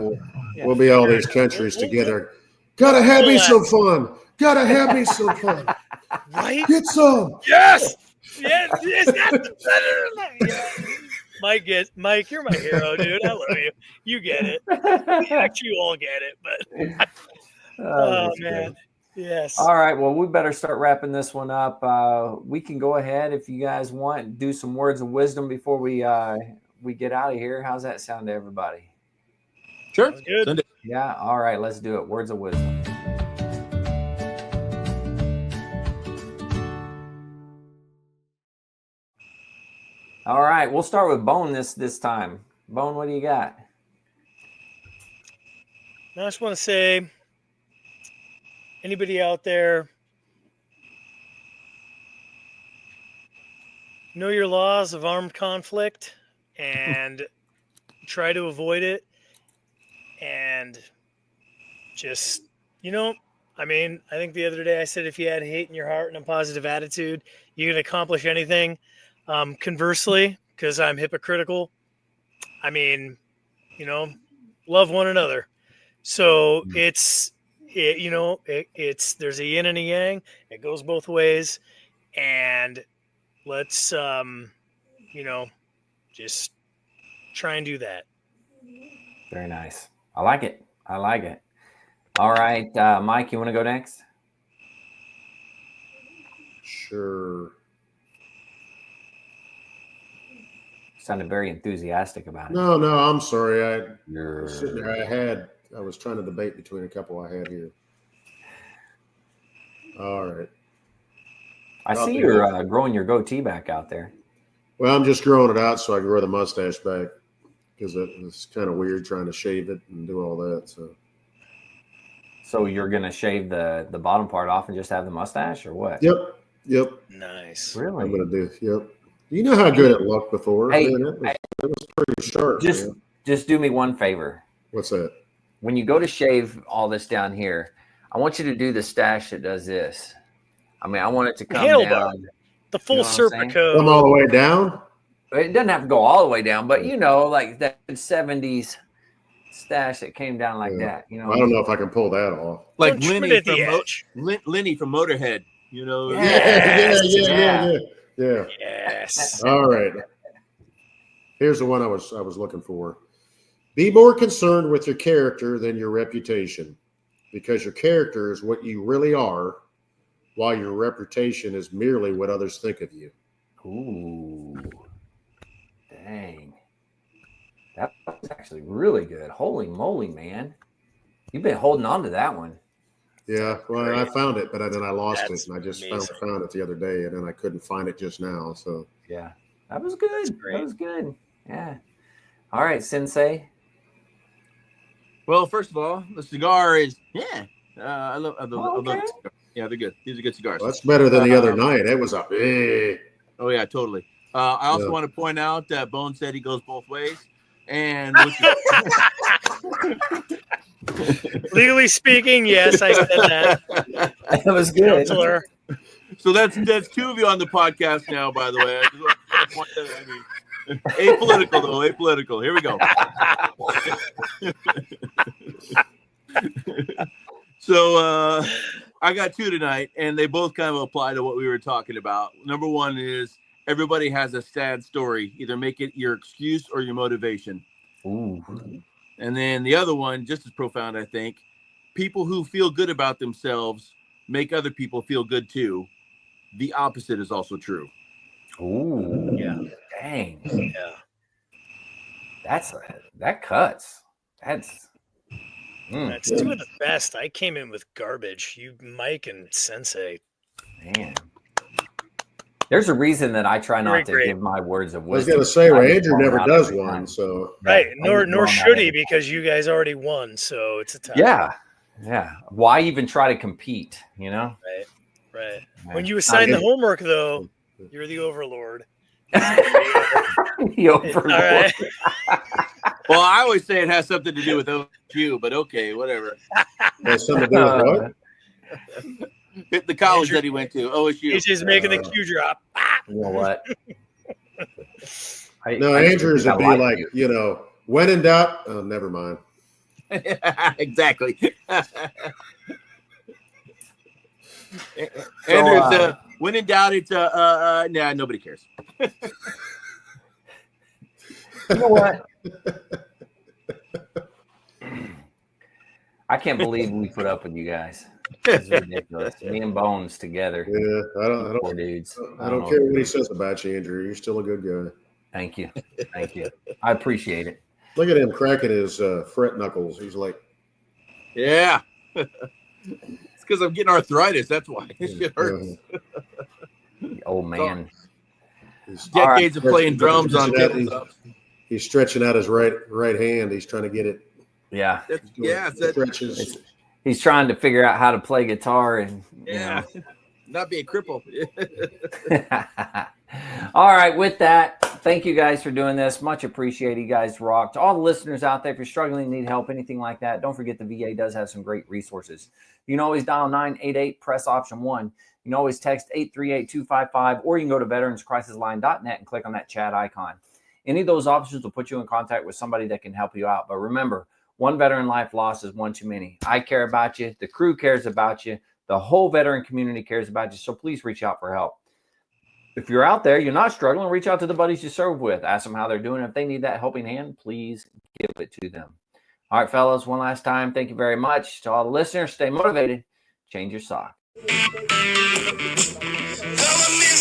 we'll be all these countries together. Gotta have me some fun. Gotta have me some fun. Right? Get some. Yes. Yes. That's better. Mike, you're my hero, dude. I love you. You get it. Actually, you all get it. But oh man. Good. Yes. All right. Well, we better start wrapping this one up. We can go ahead if you guys want, do some words of wisdom before we get out of here. How's that sound to everybody? Sure. Sounds good. Send it. Yeah. All right. Let's do it. Words of wisdom. All right. We'll start with Bone this time. Bone, what do you got? I just want to say, anybody out there, know your laws of armed conflict and try to avoid it. And just, I think the other day I said if you had hate in your heart and a positive attitude, you can accomplish anything. Conversely, because I'm hypocritical, love one another. So it's there's a yin and a yang. It goes both ways, and let's just try and do that. Very nice. I like it. All right, Mike, you want to go next? Sure. Sounded very enthusiastic about it. No, I'm sorry. I was sitting there. I was trying to debate between a couple I had here. All right. I see you're growing your goatee back out there. Well, I'm just growing it out so I can grow the mustache back because it's kind of weird trying to shave it and do all that. So you're going to shave the bottom part off and just have the mustache or what? Yep. Nice. Really? I'm going to do. Yep. You know how good it looked before. Hey, it was pretty sharp. Just do me one favor. What's that? When you go to shave all this down here, I want you to do the stash that does this. I mean, I want it to come Handlebar. down. The full You know what I'm saying? Serpico. Come all the way down? It doesn't have to go all the way down, but you know, like that 70s stash that came down like Yeah. that. You know, I don't know if I can pull that off. Like Don't trim it Lenny at the from edge. Lenny from Motorhead. You know. Yeah. Yeah. Yes. All right. Here's the one I was looking for. Be more concerned with your character than your reputation, because your character is what you really are, while your reputation is merely what others think of you. Ooh, dang. That was actually really good. Holy moly, man. You've been holding on to that one. Yeah, well, I found it, but then I lost That's it, and I just amazing. found it the other day, and then I couldn't find it just now. So Yeah, that was good. great. That was good. Yeah. All right, Sensei. Well, first of all, the cigar is I love Okay. the cigar. Yeah, they're good. These are good cigars. well, that's better than the other night. It was a Oh yeah, totally. I also Yeah. want to point out that Bone said he goes both ways, and Legally speaking, yes, I said that. That was good. Counselor. so that's two of you on the podcast now. By the way, I just want to point that, apolitical though, apolitical. Here we go. So I got two tonight, and they both kind of apply to what we were talking about. Number one is everybody has a sad story. Either make it your excuse or your motivation. Ooh. And then the other one, just as profound, I think, people who feel good about themselves make other people feel good too. The opposite is also true. Ooh. Yeah. Dang. Yeah. That cuts. That's That's two of the best. I came in with garbage. You, Mike, and Sensei. man. There's a reason that I try not to Great. give my words of I was wisdom. going to say, well, I just Andrew throw 'em never out does every one, time. so Right. I just Nor throw 'em out should he, every time. because you guys already won. So it's a tie. Yeah. Yeah. Why even try to compete? You know? Right. Yeah. When you assign the Okay. homework, though, you're the overlord. The overlord. All right. Well, I always say it has something to do with OSU, but okay, whatever. has something to do with what? The college Andrew- that he went to, OSU. He's just making the Q drop. You know what? No, I just Andrew's think would I be like, you. when in doubt, oh, never mind. Exactly. Andrew's when in doubt, it's nah, nobody cares. You know what? I can't believe we put up with you guys. It's ridiculous. Me and Bones together. Yeah, I Poor don't dudes. I don't care what he says about you, Andrew. You're still a good guy. Thank you. Thank you. I appreciate it. Look at him cracking his fret knuckles. He's like, Yeah. It's because I'm getting arthritis. That's why. This shit hurts. Old man. he's, Decades of playing drums on He's- tabletops. he's stretching out his right hand. He's trying to get it. Yeah. Yeah, it's that, Stretches. He's trying to figure out how to play guitar and yeah. Not being crippled. All right, with that, thank you guys for doing this. Much appreciated. You guys rock. To all the listeners out there, if you're struggling, need help, anything like that, don't forget the VA does have some great resources. You can always dial 988, press option 1. You can always text 838-255, or you can go to veteranscrisisline.net and click on that chat icon. Any of those options will put you in contact with somebody that can help you out. But remember, one veteran life lost is one too many. I care about you. The crew cares about you. The whole veteran community cares about you. So please reach out for help. If you're out there, you're not struggling, reach out to the buddies you serve with. Ask them how they're doing. If they need that helping hand, please give it to them. All right, fellas, one last time, thank you very much. To all the listeners, stay motivated. Change your sock. Government